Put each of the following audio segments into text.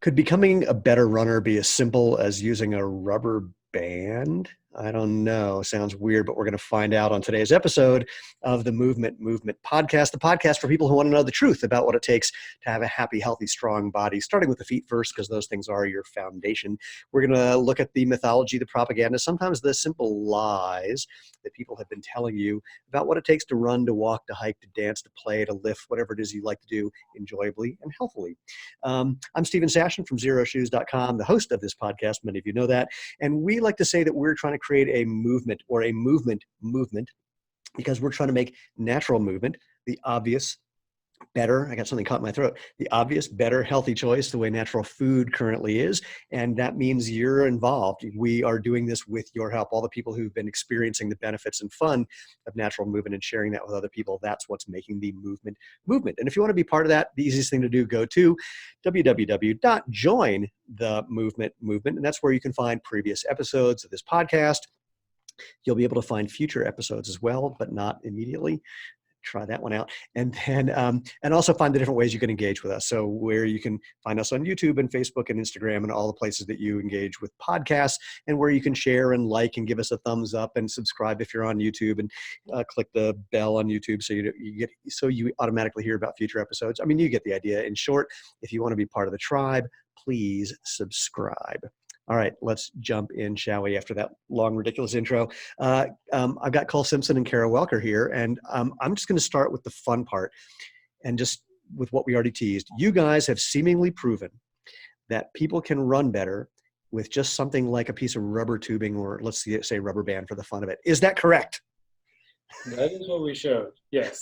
Could becoming a better runner be as simple as using a rubber band? I don't know. Sounds weird, but we're going to find out on today's episode of the Movement Podcast, the podcast for people who want to know the truth about what it takes to have a happy, healthy, strong body, starting with the feet first, because those things are your foundation. We're going to look at the mythology, the propaganda, sometimes the simple lies that people have been telling you about what it takes to run, to walk, to hike, to dance, to play, to lift, whatever it is you like to do enjoyably and healthily. I'm Stephen Sashen from ZeroShoes.com, the host of this podcast. Many of you know that. And we like to say that we're trying to create a movement or a movement because we're trying to make natural movement the obvious, better, I got something caught in my throat, the obvious, better, healthy choice, the way natural food currently is. And that means you're involved. We are doing this with your help. All the people who've been experiencing the benefits and fun of natural movement and sharing that with other people, that's what's making the movement. And if you want to be part of that, the easiest thing to do, go to www.jointhemovement. And that's where you can find previous episodes of this podcast. You'll be able to find future episodes as well, but not immediately. Try that one out. And then, and also find the different ways you can engage with us. So where you can find us on YouTube and Facebook and Instagram and all the places that you engage with podcasts, and where you can share and like and give us a thumbs up and subscribe if you're on YouTube, and click the bell on YouTube so you automatically hear about future episodes. I mean, you get the idea. In short, if you want to be part of the tribe, please subscribe. All right, let's jump in, shall we, after that long, ridiculous intro. I've got Cole Simpson and Kara Welker here, and I'm just going to start with the fun part and just with what we already teased. You guys have seemingly proven that people can run better with just something like a piece of rubber tubing, or let's say rubber band for the fun of it. Is that correct? That is what we showed, yes.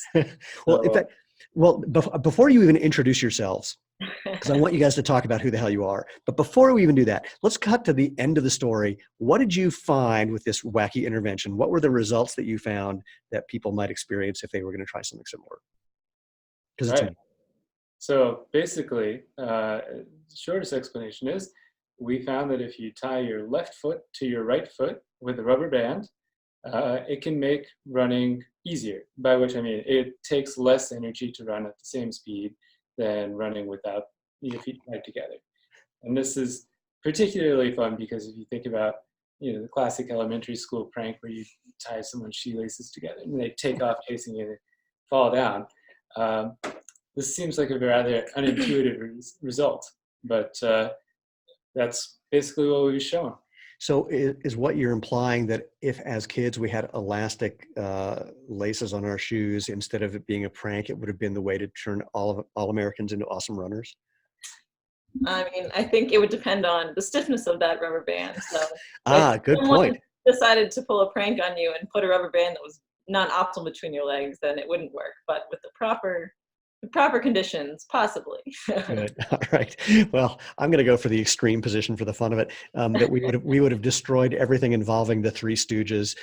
Well, before you even introduce yourselves, because I want you guys to talk about who the hell you are. But before we even do that, let's cut to the end of the story. What did you find with this wacky intervention? What were the results that you found that people might experience if they were going to try something similar? Because it's right. So basically, the shortest explanation is we found that if you tie your left foot to your right foot with a rubber band, it can make running easier, by which I mean it takes less energy to run at the same speed than running without your feet tied together. And this is particularly fun because if you think about, the classic elementary school prank where you tie someone's shoelaces together and they take off chasing you and fall down, this seems like a rather unintuitive result, but that's basically what we've shown. So is what you're implying that if as kids we had elastic laces on our shoes, instead of it being a prank, it would have been the way to turn all Americans into awesome runners? I mean, I think it would depend on the stiffness of that rubber band. So good point. Decided to pull a prank on you and put a rubber band that was non-optimal between your legs, then it wouldn't work. But with the proper conditions, possibly. Good. All right. Well, I'm going to go for the extreme position for the fun of it. That we would have destroyed everything involving the Three Stooges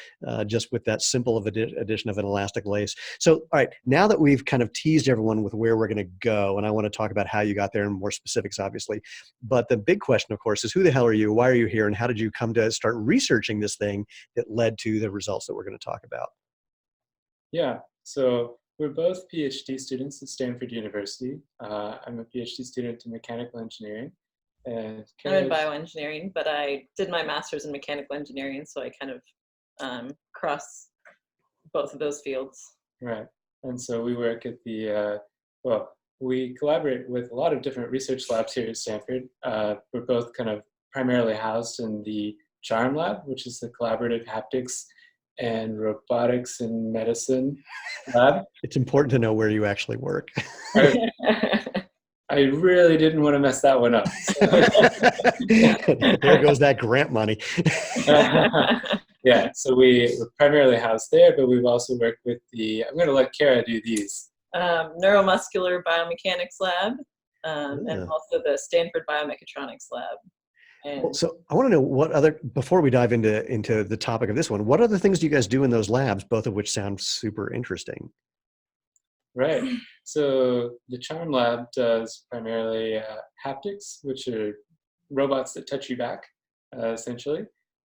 just with that simple of addition of an elastic lace. So, all right. Now that we've kind of teased everyone with where we're going to go, and I want to talk about how you got there and more specifics, obviously. But the big question, of course, is who the hell are you? Why are you here? And how did you come to start researching this thing that led to the results that we're going to talk about? Yeah. So we're both PhD students at Stanford University. I'm a PhD student in mechanical engineering. And I'm in bioengineering, but I did my master's in mechanical engineering, so I kind of cross both of those fields. Right. And so we work at we collaborate with a lot of different research labs here at Stanford. We're both kind of primarily housed in the CHARM lab, which is the Collaborative Haptics and Robotics in Medicine lab. It's important to know where you actually work. I really didn't want to mess that one up. There goes that grant money. Yeah, so we're primarily housed there, but we've also worked with I'm going to let Kara do these. Neuromuscular Biomechanics Lab, and also the Stanford Biomechatronics Lab. So I want to know before we dive into the topic of this one, what other things do you guys do in those labs, both of which sound super interesting? Right. So the CHARM lab does primarily haptics, which are robots that touch you back, essentially.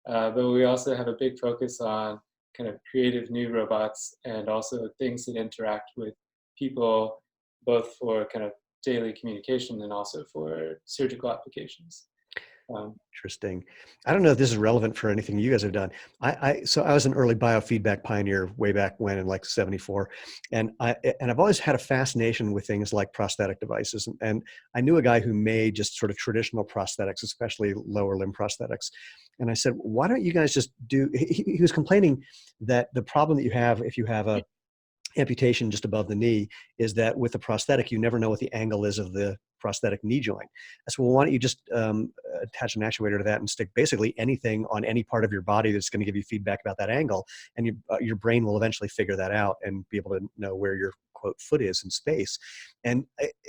But we also have a big focus on kind of creative new robots and also things that interact with people, both for kind of daily communication and also for surgical applications. Interesting. I don't know if this is relevant for anything you guys have done. So I was an early biofeedback pioneer way back when in like '74, and I've always had a fascination with things like prosthetic devices. And I knew a guy who made just sort of traditional prosthetics, especially lower limb prosthetics. And I said, why don't you guys just do? He was complaining that the problem that you have if you have a amputation just above the knee is that with the prosthetic, you never know what the angle is of the prosthetic knee joint. I said, well, why don't you just attach an actuator to that and stick basically anything on any part of your body that's going to give you feedback about that angle, and your brain will eventually figure that out and be able to know where your quote foot is in space. And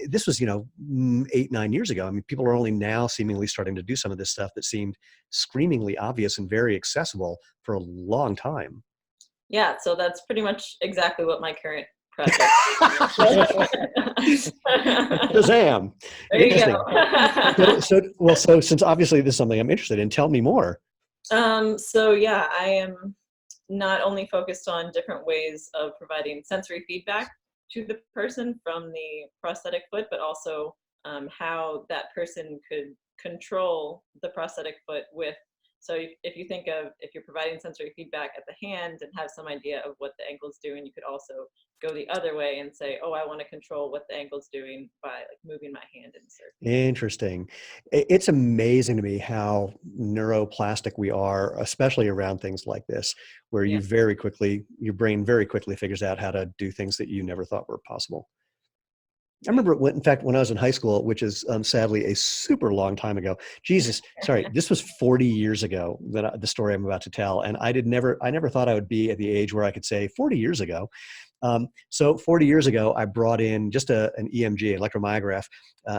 this was 8-9 years ago. I mean, people are only now seemingly starting to do some of this stuff that seemed screamingly obvious and very accessible for a long time. Yeah, so that's pretty much exactly what my current project is. Shazam! There you go. So since obviously this is something I'm interested in, tell me more. So yeah, I am not only focused on different ways of providing sensory feedback to the person from the prosthetic foot, but also how that person could control the prosthetic foot with. So if you think of, if you're providing sensory feedback at the hand and have some idea of what the ankle's doing, you could also go the other way and say, oh, I want to control what the ankle's doing by like moving my hand in a circle. Interesting. It's amazing to me how neuroplastic we are, especially around things like this, where Yeah. your brain very quickly figures out how to do things that you never thought were possible. I remember, in fact, when I was in high school, which is sadly a super long time ago. Jesus, sorry, this was 40 years ago, the story I'm about to tell. And I never thought I would be at the age where I could say 40 years ago. So 40 years ago, I brought in just an EMG, electromyograph,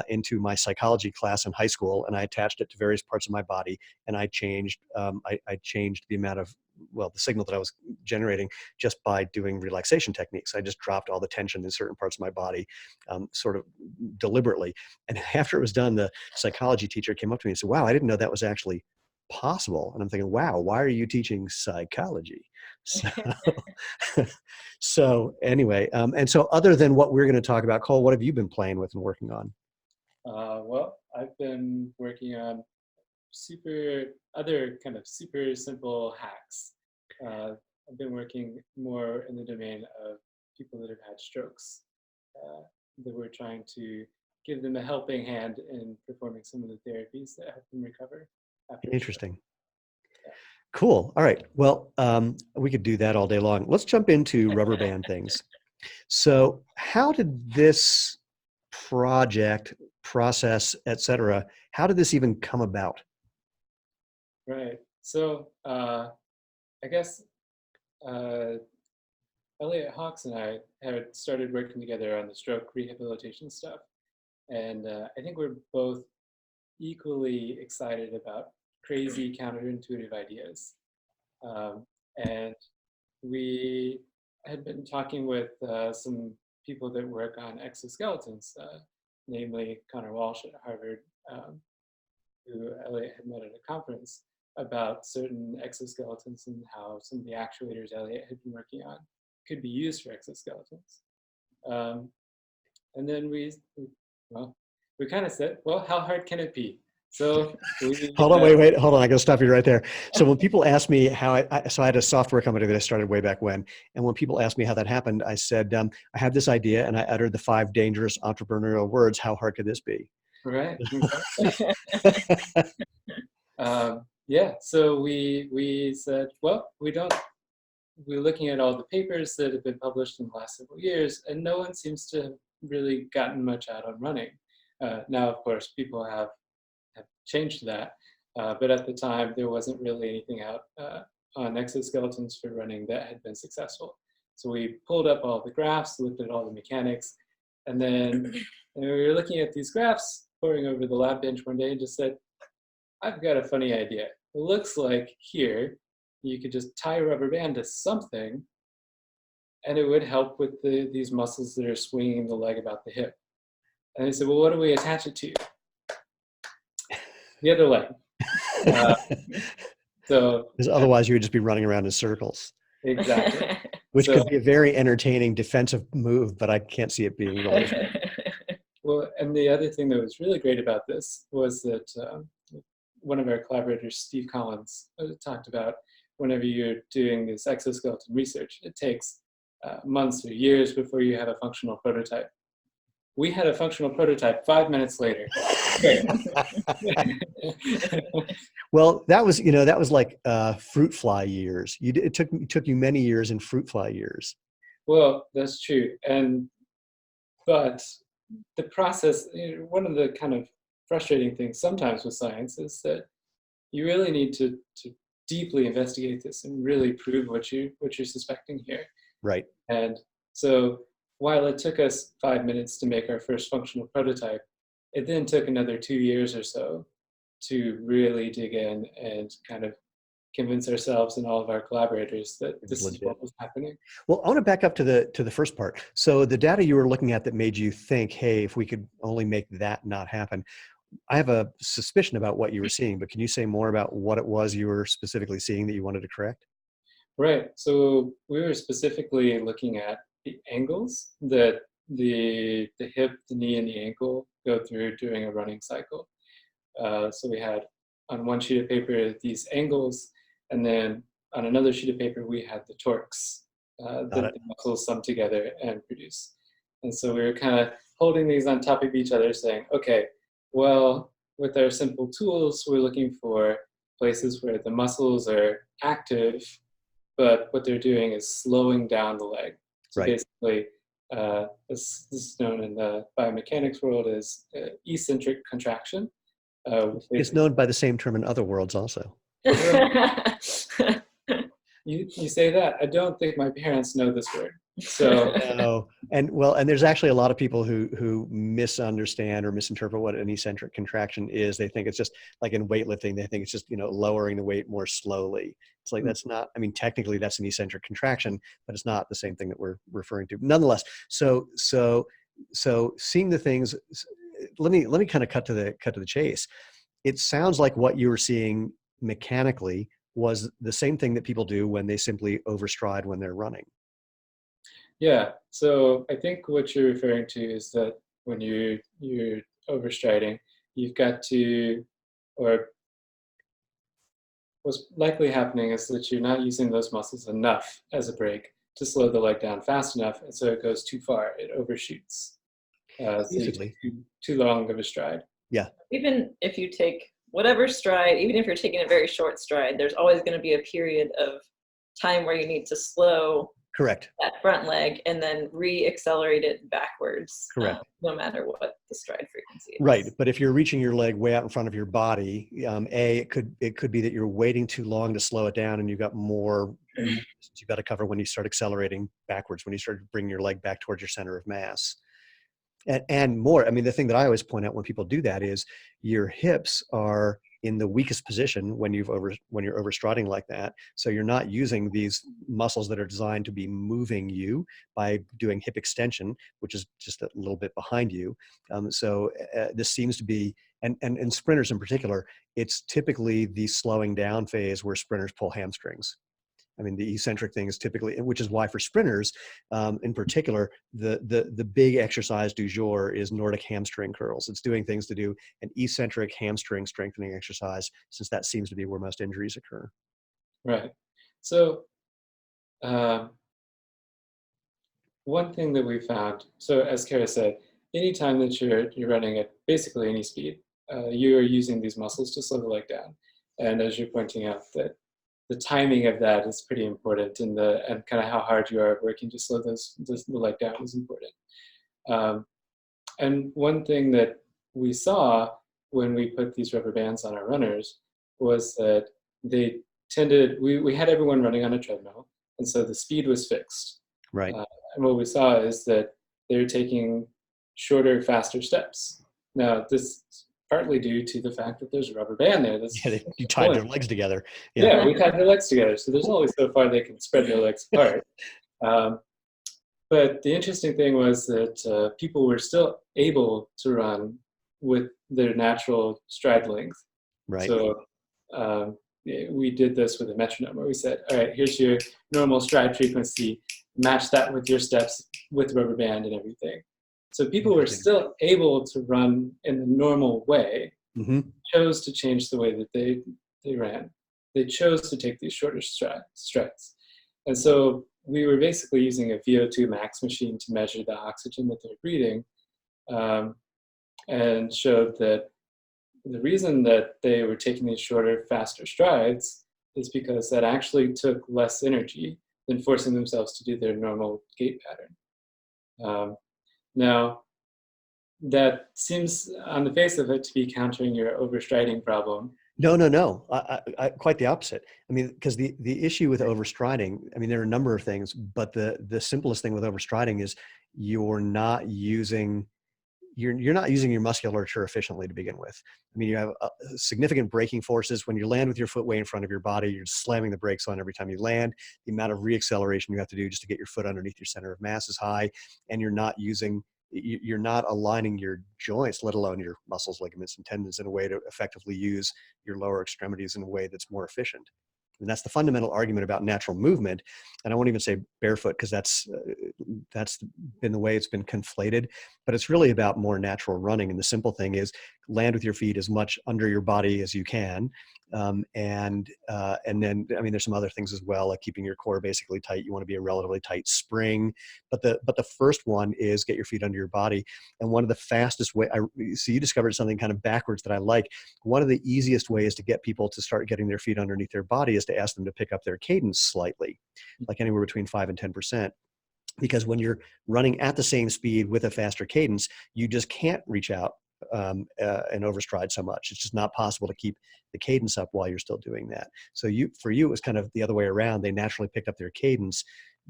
into my psychology class in high school, and I attached it to various parts of my body, and I changed the amount of, the signal that I was generating just by doing relaxation techniques. I just dropped all the tension in certain parts of my body, sort of deliberately. And after it was done, the psychology teacher came up to me and said, wow, I didn't know that was actually possible. And I'm thinking, wow, why are you teaching psychology? So anyway, and so other than what we're going to talk about, Cole, what have you been playing with and working on? Well, I've been working on other kind of super simple hacks. I've been working more in the domain of people that have had strokes, that we're trying to give them a helping hand in performing some of the therapies that help them recover after. Interesting. Cool. All right. Well, we could do that all day long. Let's jump into rubber band things. So how did this project, process, et cetera, how did this even come about? Right. So I guess Elliot Hawks and I had started working together on the stroke rehabilitation stuff. And I think we're both equally excited about crazy counterintuitive ideas. And we had been talking with some people that work on exoskeletons, namely Connor Walsh at Harvard, who Elliot had met at a conference, about certain exoskeletons and how some of the actuators Elliot had been working on could be used for exoskeletons. And then we kind of said, well, how hard can it be? So hold on, wait, hold on. I got to stop you right there. So when people ask me how I had a software company that I started way back when. And when people ask me how that happened, I said, I had this idea and I uttered the 5 dangerous entrepreneurial words. How hard could this be? Right. Yeah. So we said, well, we're looking at all the papers that have been published in the last several years, and no one seems to have really gotten much out on running. Now, of course, people have changed that, but at the time there wasn't really anything out on exoskeletons for running that had been successful. So we pulled up all the graphs, looked at all the mechanics, and then we were looking at these graphs, poring over the lab bench one day, and just said, I've got a funny idea. It looks like here you could just tie a rubber band to something, and it would help with these muscles that are swinging the leg about the hip. And they said, well, what do we attach it to? The other leg. So because otherwise you would just be running around in circles. Exactly. Which could be a very entertaining defensive move, but I can't see it being right. Well, and the other thing that was really great about this was that one of our collaborators, Steve Collins, talked about whenever you're doing this exoskeleton research, it takes months or years before you have a functional prototype. We had a functional prototype 5 minutes later. Well, that was like fruit fly years. It took you many years in fruit fly years. Well, that's true. But the process, one of the kind of frustrating things sometimes with science is that you really need to deeply investigate this and really prove what you're suspecting here. Right. And so while it took us 5 minutes to make our first functional prototype, it then took another 2 years or so to really dig in and kind of convince ourselves and all of our collaborators that this is what was happening. Well, I want to back up to the first part. So the data you were looking at that made you think, hey, if we could only make that not happen. I have a suspicion about what you were seeing, but can you say more about what it was you were specifically seeing that you wanted to correct? Right. So we were specifically looking at the angles that the hip, the knee, and the ankle go through during a running cycle. So we had on one sheet of paper these angles, and then on another sheet of paper we had the torques that the muscles sum together and produce. And so we were kind of holding these on top of each other, saying, okay, well, with our simple tools, we're looking for places where the muscles are active, but what they're doing is slowing down the leg. So basically, this is known in the biomechanics world as eccentric contraction. It's known by the same term in other worlds also. You say that. I don't think my parents know this word. So no. And there's actually a lot of people who misunderstand or misinterpret what an eccentric contraction is. They think it's just like in weightlifting, they think it's just, lowering the weight more slowly. It's like, that's not, I mean, technically that's an eccentric contraction, but it's not the same thing that we're referring to. Nonetheless, so seeing the things, let me kind of cut to the chase. It sounds like what you were seeing mechanically was the same thing that people do when they simply overstride when they're running. Yeah, so I think what you're referring to is that when you're overstriding, you've got to, or what's likely happening is that you're not using those muscles enough as a brake to slow the leg down fast enough, and so it goes too far, it overshoots. So you take too long of a stride. Yeah. Even if you take whatever stride, even if you're taking a very short stride, there's always going to be a period of time where you need to slow Correct. that front leg and then re-accelerate it backwards. Correct. No matter what the stride frequency is. Right, but if you're reaching your leg way out in front of your body, it could be that you're waiting too long to slow it down, and you've got more you've got to cover when you start accelerating backwards, when you start bringing your leg back towards your center of mass. And more, I mean, the thing that I always point out when people do that is your hips are in the weakest position when you're overstriding like that. So you're not using these muscles that are designed to be moving you by doing hip extension, which is just a little bit behind you. This seems to be, and sprinters in particular, it's typically the slowing down phase where sprinters pull hamstrings. I mean, the eccentric thing is typically, which is why for sprinters, in particular, the big exercise du jour is Nordic hamstring curls. It's doing things to do an eccentric hamstring strengthening exercise, since that seems to be where most injuries occur. Right. So one thing that we found, so as Kara said, anytime that you're running at basically any speed, you are using these muscles to slow the leg down. And as you're pointing out, that the timing of that is pretty important, and kind of how hard you are working to slow the leg down is important. And one thing that we saw when we put these rubber bands on our runners was that they tended, we had everyone running on a treadmill, and so the speed was fixed. Right. And what we saw is that they're taking shorter, faster steps. Now, this partly due to the fact that there's a rubber band there. You tied their legs together. Yeah, we tied their legs together. So there's only so far they can spread their legs apart. But the interesting thing was that people were still able to run with their natural stride length. Right. So we did this with a metronome, where we said, all right, here's your normal stride frequency, match that with your steps with the rubber band and everything. So people were still able to run in the normal way, chose to change the way that they ran. They chose to take these shorter strides. And so we were basically using a VO2 max machine to measure the oxygen that they're breathing, and showed that the reason that they were taking these shorter, faster strides is because that actually took less energy than forcing themselves to do their normal gait pattern. Now, that seems on the face of it to be countering your overstriding problem. No. Quite the opposite. I mean, because the issue with overstriding, I mean, there are a number of things, but the simplest thing with overstriding is you're not using your musculature efficiently to begin with. I mean, you have significant braking forces. When you land with your foot way in front of your body, you're just slamming the brakes on every time you land. The amount of reacceleration you have to do just to get your foot underneath your center of mass is high, and you're not aligning your joints, let alone your muscles, ligaments, and tendons, in a way to effectively use your lower extremities in a way that's more efficient. And that's the fundamental argument about natural movement. And I won't even say barefoot, because that's been the way it's been conflated, but it's really about more natural running. And the simple thing is land with your feet as much under your body as you can. And then, I mean, there's some other things as well, like keeping your core basically tight. You want to be a relatively tight spring, but the first one is get your feet under your body. And one of the fastest way, so you discovered something kind of backwards that I like. One of the easiest ways to get people to start getting their feet underneath their body is to ask them to pick up their cadence slightly, like anywhere between 5 and 10%. Because when you're running at the same speed with a faster cadence, you just can't reach out and overstride so much. It's just not possible to keep the cadence up while you're still doing that. So for you, it was kind of the other way around. They naturally picked up their cadence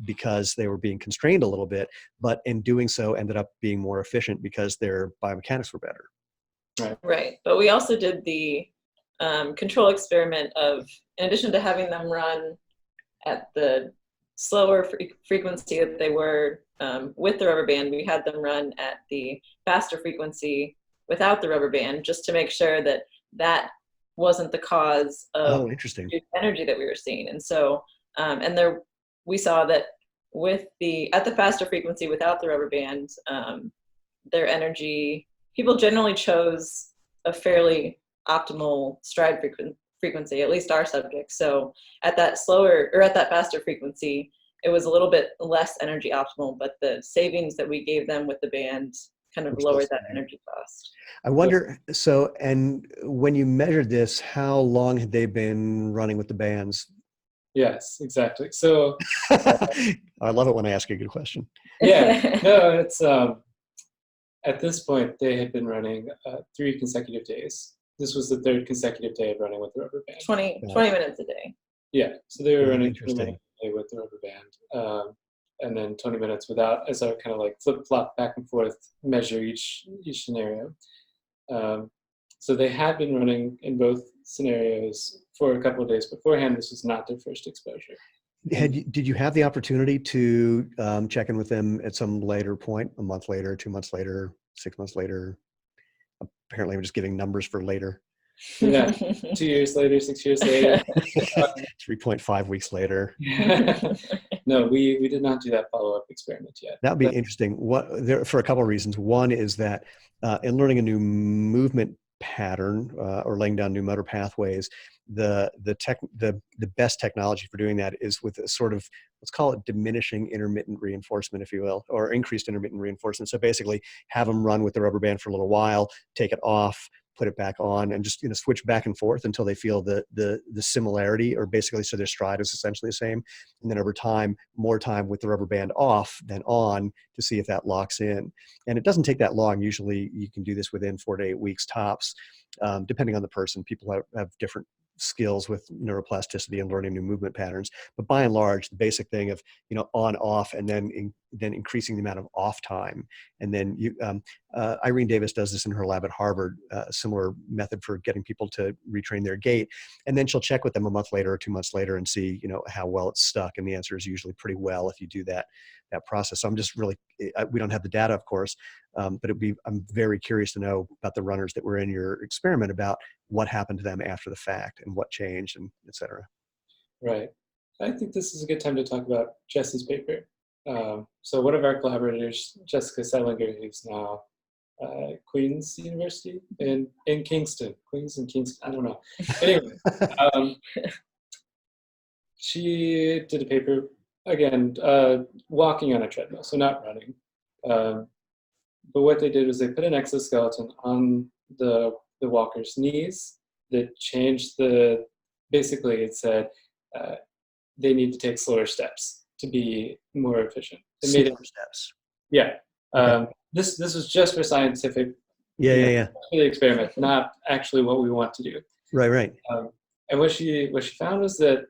because they were being constrained a little bit, but in doing so ended up being more efficient because their biomechanics were better. Right. But we also did the control experiment of, in addition to having them run at the slower frequency that they were with the rubber band, we had them run at the faster frequency without the rubber band, just to make sure that that wasn't the cause of interesting energy that we were seeing. And so, we saw that at the faster frequency without the rubber band, their energy, people generally chose a fairly optimal stride frequency, at least our subjects. So at that faster frequency, it was a little bit less energy optimal, but the savings that we gave them with the band kind of lowered that energy cost. I wonder, and when you measured this, how long had they been running with the bands? Yes, exactly. So I love it when I ask a good question. Yeah, no, it's at this point they had been running 3 consecutive days. This was the 3rd consecutive day of running with the rubber band. 20 minutes a day. Yeah, so they were running 20 minutes a day with the rubber band, and then 20 minutes without, as I kind of like flip-flop back and forth, measure each scenario. So they had been running in both scenarios for a couple of days beforehand. This was not their first exposure. Did you have the opportunity to check in with them at some later point, a month later, 2 months later, 6 months later? Apparently I'm just giving numbers for later. Yeah, 2 years later, 6 years later. 3.5 weeks later. No, we did not do that follow-up experiment yet. That would be interesting. For a couple of reasons. One is that in learning a new movement pattern or laying down new motor pathways, the best technology for doing that is with a sort of, let's call it diminishing intermittent reinforcement, if you will, or increased intermittent reinforcement. So basically have them run with the rubber band for a little while, take it off, put it back on, and just switch back and forth until they feel the similarity, or basically so their stride is essentially the same. And then over time, more time with the rubber band off than on to see if that locks in. And it doesn't take that long. Usually you can do this within 4 to 8 weeks tops, depending on the person. People have different skills with neuroplasticity and learning new movement patterns, but by and large, the basic thing of on off, and then increasing the amount of off time, and then Irene Davis does this in her lab at Harvard, a similar method for getting people to retrain their gait, and then she'll check with them a month later or 2 months later and see how well it's stuck, and the answer is usually pretty well if you do that process. So I'm just really, we don't have the data, of course, but I'm very curious to know about the runners that were in your experiment, about what happened to them after the fact and what changed, and et cetera. Right. I think this is a good time to talk about Jesse's paper. So one of our collaborators, Jessica Selinger, who's now Queen's University in Kingston, Queens and Kingston, I don't know. Anyway, um, she did a paper, again, walking on a treadmill, so not running. But what they did was they put an exoskeleton on the walker's knees that changed basically it said they need to take slower steps to be more efficient. It made Slower steps. Yeah. Okay. This was just for scientific, Yeah. for the experiment, not actually what we want to do. Right. And what she found was that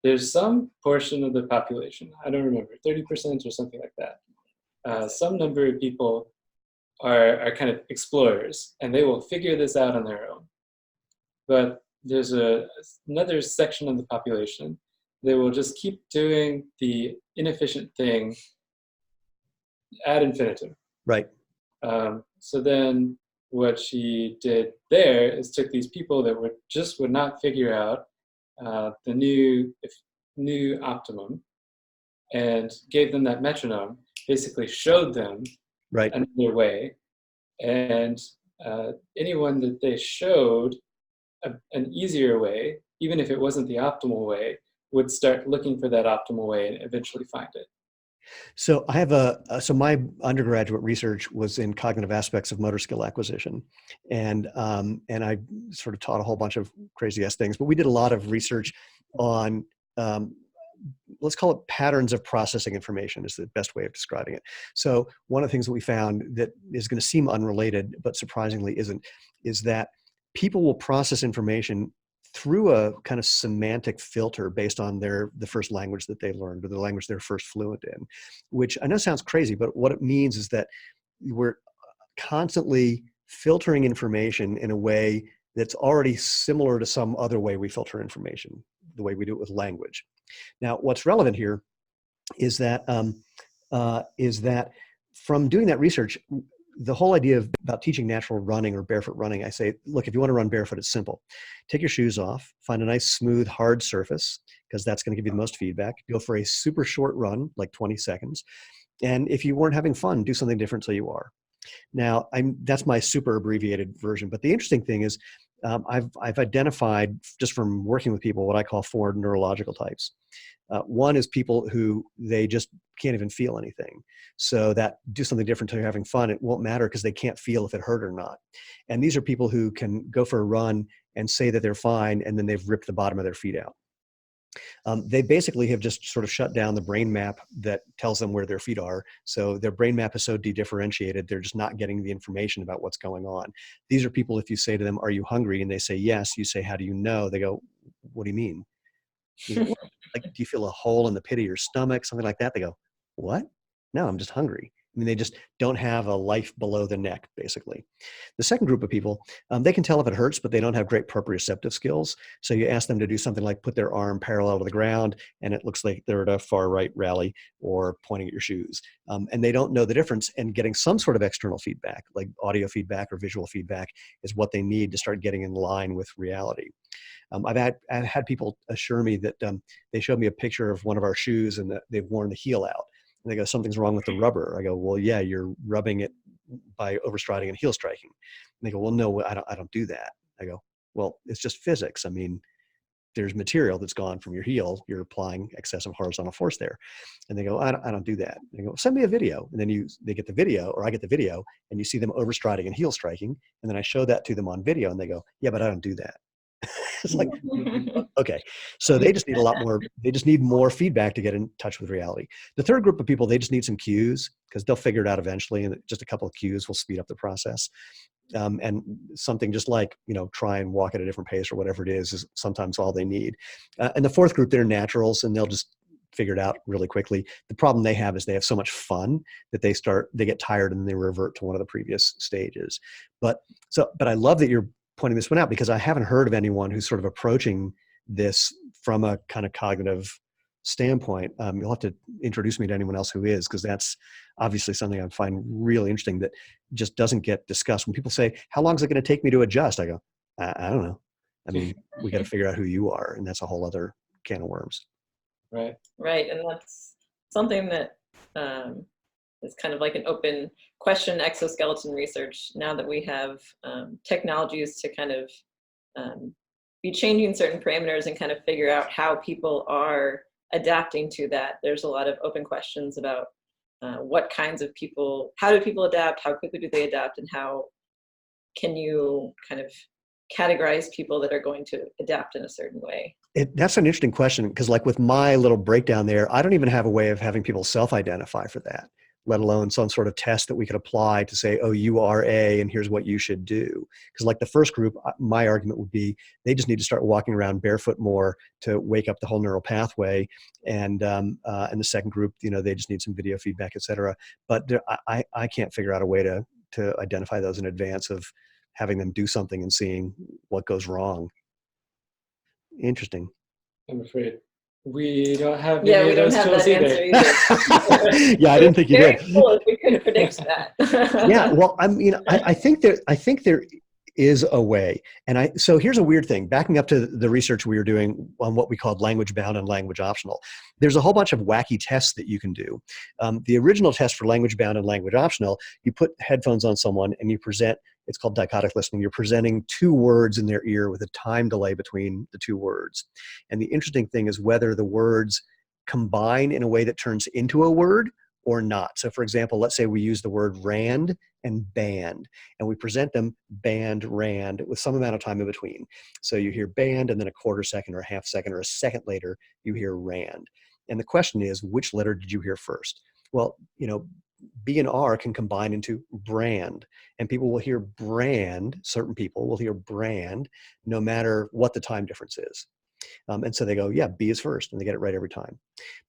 there's some portion of the population, I don't remember, 30% or something like that. Some number of people are kind of explorers, and they will figure this out on their own. But there's another section of the population, they will just keep doing the inefficient thing ad infinitum. Right. So then what she did there is took these people that would not figure out the new optimum and gave them that metronome, basically showed them Right. another way. And anyone that they showed an easier way, even if it wasn't the optimal way, would start looking for that optimal way and eventually find it. So I have so my undergraduate research was in cognitive aspects of motor skill acquisition, and I sort of taught a whole bunch of crazy ass things. But we did a lot of research on let's call it patterns of processing information is the best way of describing it. So one of the things that we found that is going to seem unrelated, but surprisingly isn't, is that people will process information through a kind of semantic filter based on the first language that they learned or the language they're first fluent in, which I know sounds crazy, but what it means is that we're constantly filtering information in a way that's already similar to some other way we filter information, the way we do it with language. Now, what's relevant here is that from doing that research, the whole idea about teaching natural running or barefoot running, I say, look, if you want to run barefoot, it's simple. Take your shoes off, find a nice, smooth, hard surface, because that's going to give you the most feedback. Go for a super short run, like 20 seconds. And if you weren't having fun, do something different till you are. Now, that's my super abbreviated version. But the interesting thing is I've identified, just from working with people, what I call 4 neurological types. One is people who they just can't even feel anything. So that do something different till you're having fun, it won't matter because they can't feel if it hurt or not. And these are people who can go for a run and say that they're fine, and then they've ripped the bottom of their feet out. They basically have just sort of shut down the brain map that tells them where their feet are. So their brain map is so de-differentiated, they're just not getting the information about what's going on. These are people, if you say to them, are you hungry? And they say, yes. You say, how do you know? They go, what do you mean? You go, like, do you feel a hole in the pit of your stomach? Something like that. They go, what? No, I'm just hungry. I mean, they just don't have a life below the neck, basically. The second group of people, they can tell if it hurts, but they don't have great proprioceptive skills. So you ask them to do something like put their arm parallel to the ground, and it looks like they're at a far right rally or pointing at your shoes. And they don't know the difference, and getting some sort of external feedback, like audio feedback or visual feedback, is what they need to start getting in line with reality. I've had people assure me that they showed me a picture of one of our shoes and that they've worn the heel out. And they go, something's wrong with the rubber. I go, well, yeah, you're rubbing it by overstriding and heel striking. And they go, well, no, I don't do that. I go, well, it's just physics. I mean, there's material that's gone from your heel. You're applying excessive horizontal force there. And they go, I don't do that. And they go, send me a video. And then they get the video, or I get the video, and you see them overstriding and heel striking. And then I show that to them on video, and they go, yeah, but I don't do that. It's like, okay. So they just need they just need more feedback to get in touch with reality. The third group of people, they just need some cues, because they'll figure it out eventually. And just a couple of cues will speed up the process. And something just like, try and walk at a different pace or whatever it is sometimes all they need. And the fourth group, they're naturals, and they'll just figure it out really quickly. The problem they have is they have so much fun that they get tired and they revert to one of the previous stages. But I love that you're pointing this one out, because I haven't heard of anyone who's sort of approaching this from a kind of cognitive standpoint. You'll have to introduce me to anyone else who is, because that's obviously something I find really interesting that just doesn't get discussed. When people say, how long is it going to take me to adjust? I go, I don't know. I mean, we got to figure out who you are, and that's a whole other can of worms. Right. Right. And that's something that it's kind of like an open question exoskeleton research now that we have technologies to kind of be changing certain parameters and kind of figure out how people are adapting to that. There's a lot of open questions about what kinds of people, how do people adapt, how quickly do they adapt, and how can you kind of categorize people that are going to adapt in a certain way. That's an interesting question, because like with my little breakdown there, I don't even have a way of having people self-identify for that, let alone some sort of test that we could apply to say, oh, you are A, and here's what you should do. Because like the first group, my argument would be they just need to start walking around barefoot more to wake up the whole neural pathway. And the second group, they just need some video feedback, et cetera. But I can't figure out a way to identify those in advance of having them do something and seeing what goes wrong. Interesting. I'm afraid we don't have Yeah, any we of don't those have tools that either. answer either. Yeah, I didn't think you Very did. cool if we could predict that. Yeah, well, I think there is a way. And so here's a weird thing. Backing up to the research we were doing on what we called language bound and language optional, there's a whole bunch of wacky tests that you can do. The original test for language bound and language optional, you put headphones on someone and you present, it's called dichotic listening. You're presenting two words in their ear with a time delay between the two words. And the interesting thing is whether the words combine in a way that turns into a word or not. So for example, let's say we use the word rand and band, and we present them band, rand, with some amount of time in between. So you hear band, and then a quarter second or a half second or a second later, you hear rand. And the question is, which letter did you hear first? Well, B and R can combine into brand, and people will hear brand, certain people will hear brand, no matter what the time difference is. And so they go, yeah, B is first, and they get it right every time.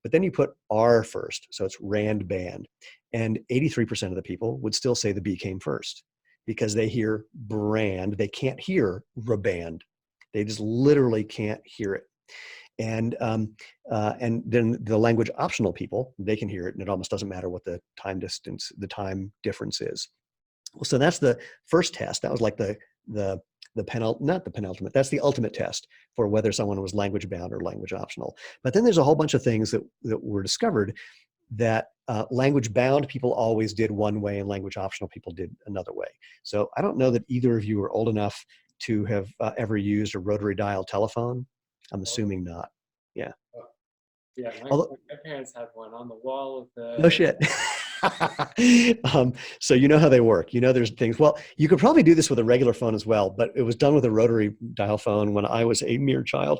But then you put R first, so it's rand band, and 83% of the people would still say the B came first because they hear brand. They can't hear raband. They just literally can't hear it. And then the language optional people, they can hear it, and it almost doesn't matter what the time difference is. Well, so that's the first test. That was like not the penultimate, that's the ultimate test for whether someone was language bound or language optional. But then there's a whole bunch of things that were discovered that language bound people always did one way and language optional people did another way. So I don't know that either of you are old enough to have ever used a rotary dial telephone. I'm assuming not. Yeah. Yeah, my parents had one on the wall of the... No shit. So you know how they work. There's things. Well, you could probably do this with a regular phone as well, but it was done with a rotary dial phone when I was a mere child,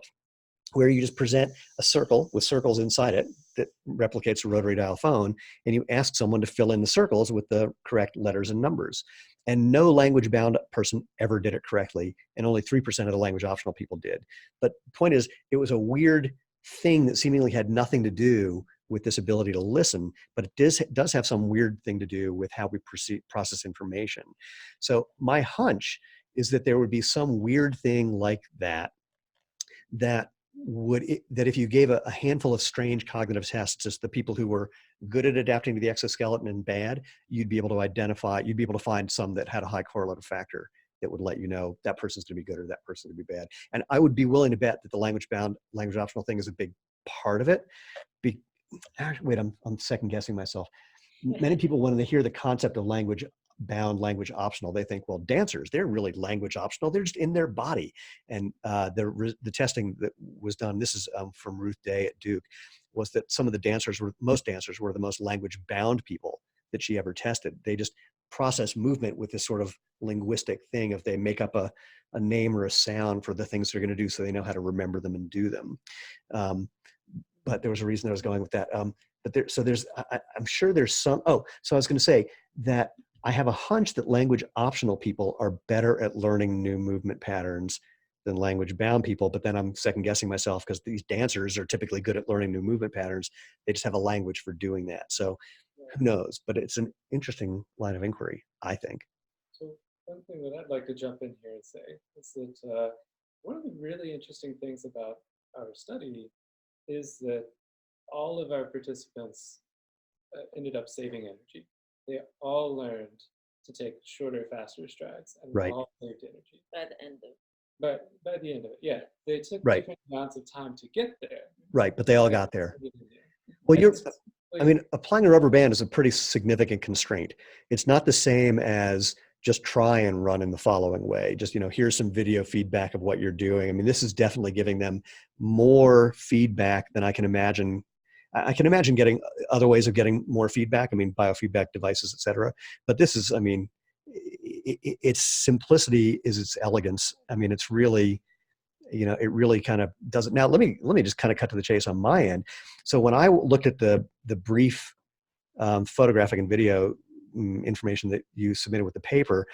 where you just present a circle with circles inside it that replicates a rotary dial phone, and you ask someone to fill in the circles with the correct letters and numbers. And no language bound person ever did it correctly, and only 3% of the language optional people did. But the point is, it was a weird thing that seemingly had nothing to do with this ability to listen, but it does have some weird thing to do with how we process information. So my hunch is that there would be some weird thing like that if you gave a handful of strange cognitive tests, just the people who were good at adapting to the exoskeleton and bad, you'd be able to find some that had a high correlative factor that would let you know that person's going to be good or that person's going to be bad. And I would be willing to bet that the language bound, language optional thing is a big part of it. Wait, I'm second guessing myself. Many people, when they hear the concept of language bound, language optional, they think, well, dancers, they're really language optional. They're just in their body. And the testing that was done, this is from Ruth Day at Duke, was that most dancers were the most language bound people that she ever tested. They just process movement with this sort of linguistic thing if they make up a name or a sound for the things they're going to do, so they know how to remember them and do them. But there was a reason I was going with that. I'm sure there's some, so I was going to say that I have a hunch that language optional people are better at learning new movement patterns than language bound people, but then I'm second guessing myself because these dancers are typically good at learning new movement patterns. They just have a language for doing that. So who knows, but it's an interesting line of inquiry, I think. So one thing that I'd like to jump in here and say is that one of the really interesting things about our study is that all of our participants ended up saving energy. They all learned to take shorter, faster strides, and Right. all saved energy. By the end of But by the end of it, yeah, they took Right. different amounts of time to get there. Right, but they all got there. Well, I mean, applying a rubber band is a pretty significant constraint. It's not the same as just try and run in the following way. Just, here's some video feedback of what you're doing. I mean, this is definitely giving them more feedback than I can imagine. I can imagine getting other ways of getting more feedback. I mean, biofeedback devices, et cetera. But this is, I mean, its simplicity is its elegance. I mean, it's really, it really kind of does it. Now, let me just kind of cut to the chase on my end. So when I looked at the brief photographic and video information that you submitted with the paper,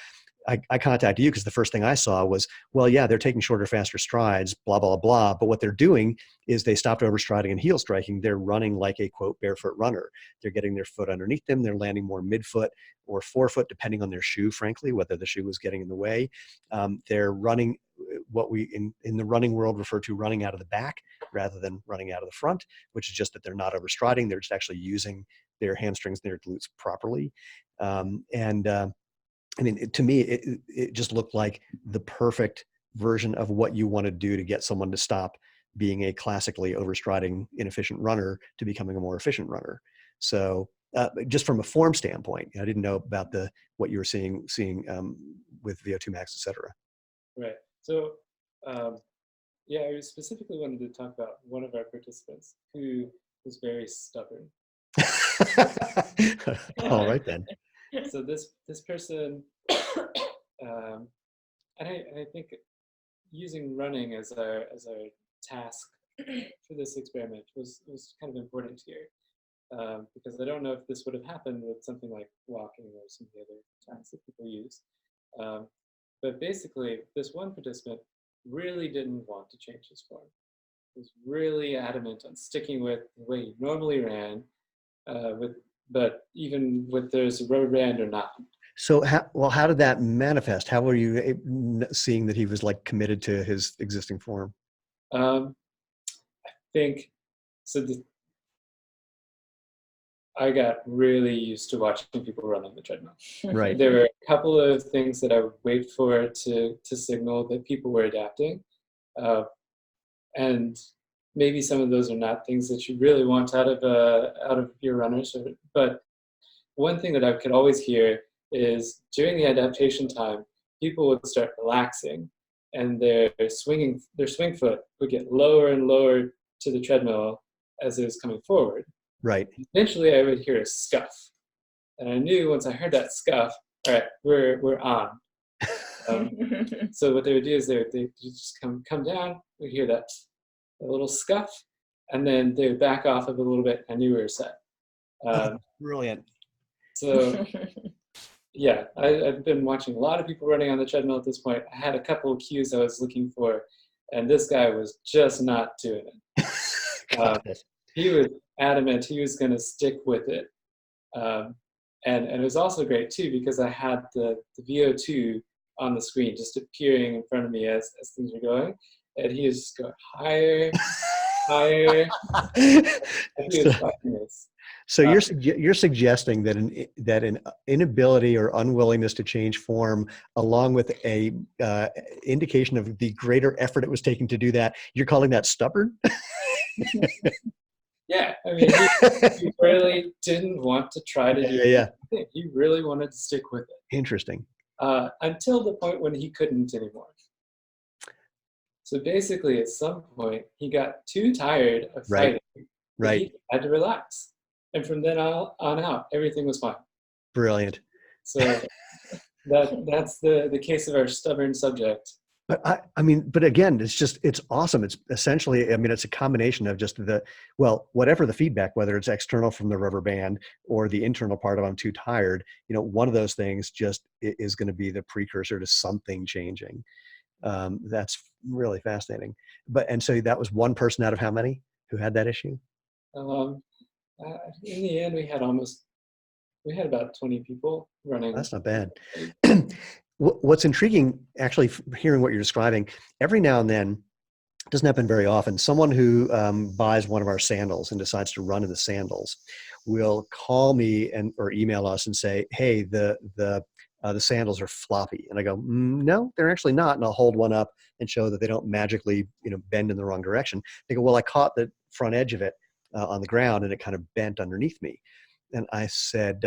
I contacted you because the first thing I saw was, well, yeah, they're taking shorter, faster strides, blah, blah, blah. But what they're doing is they stopped overstriding and heel striking. They're running like a, quote, barefoot runner. They're getting their foot underneath them. They're landing more midfoot or forefoot, depending on their shoe, frankly, whether the shoe was getting in the way. They're running what we in the running world refer to running out of the back rather than running out of the front, which is just that they're not overstriding. They're just actually using their hamstrings and their glutes properly. I mean, to me, it just looked like the perfect version of what you want to do to get someone to stop being a classically overstriding, inefficient runner to becoming a more efficient runner. So just from a form standpoint, I didn't know about what you were seeing with VO2 Max, et cetera. Right. So, yeah, I specifically wanted to talk about one of our participants who was very stubborn. All right, then. So this person, and I think using running as our task for this experiment was kind of important here, because I don't know if this would have happened with something like walking or some of the other tasks that people use. But basically, this one participant really didn't want to change his form. He was really adamant on sticking with the way he normally ran, but even with there's a rubber band or not. So, how did that manifest? How were you seeing that he was like committed to his existing form? I think so. I got really used to watching people run on the treadmill. Right. There were a couple of things that I would wait for to signal that people were adapting, and maybe some of those are not things that you really want out of your runners. But one thing that I could always hear is during the adaptation time, people would start relaxing, and their swing foot would get lower and lower to the treadmill as it was coming forward. Right. Eventually, I would hear a scuff, and I knew once I heard that scuff, all right, we're on. So what they would do is they just come down. We'd hear that a little scuff, and then they would back off of a little bit. I knew we were set. Brilliant. So yeah, I've been watching a lot of people running on the treadmill at this point. I had a couple of cues I was looking for, and this guy was just not doing it. He was adamant he was going to stick with it. And it was also great too, because I had the VO2 on the screen just appearing in front of me as things were going, and he was just going higher, higher. So you're suggesting that an inability or unwillingness to change form, along with a indication of the greater effort it was taking to do that, you're calling that stubborn? Yeah, I mean, he really didn't want to try to do anything. He really wanted to stick with it. Interesting. Until the point when he couldn't anymore. So basically, at some point, he got too tired of fighting. Right. He had to relax. And from then on out, everything was fine. Brilliant. So that's the case of our stubborn subject. But but again, it's awesome. It's essentially, it's a combination of just whatever the feedback, whether it's external from the rubber band or the internal part of I'm too tired, one of those things just is going to be the precursor to something changing. That's really fascinating. And so that was one person out of how many who had that issue? In the end, we had about 20 people running. That's not bad. What's intriguing, actually, hearing what you're describing, every now and then, it doesn't happen very often, someone who buys one of our sandals and decides to run in the sandals will call me or email us and say, hey, the sandals are floppy. And I go, no, they're actually not. And I'll hold one up and show that they don't magically bend in the wrong direction. They go, well, I caught the front edge of it on the ground, and it kind of bent underneath me. And I said,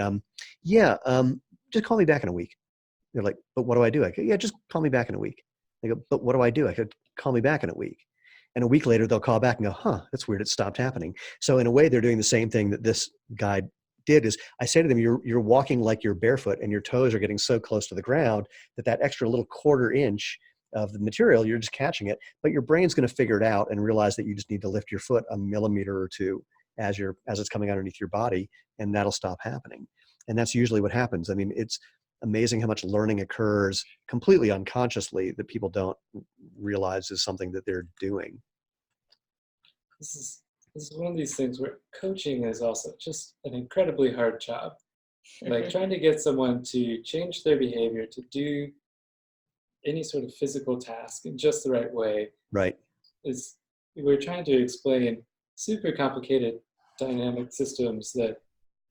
just call me back in a week. They're like, but what do I do? I go, yeah, just call me back in a week. They go, but what do I do? I could call me back in a week. And a week later, they'll call back and go, that's weird. It stopped happening. So in a way, they're doing the same thing that this guy did. Is I say to them, you're walking like you're barefoot and your toes are getting so close to the ground that extra little quarter inch of the material, you're just catching it, but your brain's going to figure it out and realize that you just need to lift your foot a millimeter or two as it's coming underneath your body, and that'll stop happening. And that's usually what happens. I mean, it's amazing how much learning occurs completely unconsciously that people don't realize is something that they're doing. This is one of these things where coaching is also just an incredibly hard job. Like trying to get someone to change their behavior, to do any sort of physical task in just the right way. Right. We're trying to explain super complicated dynamic systems that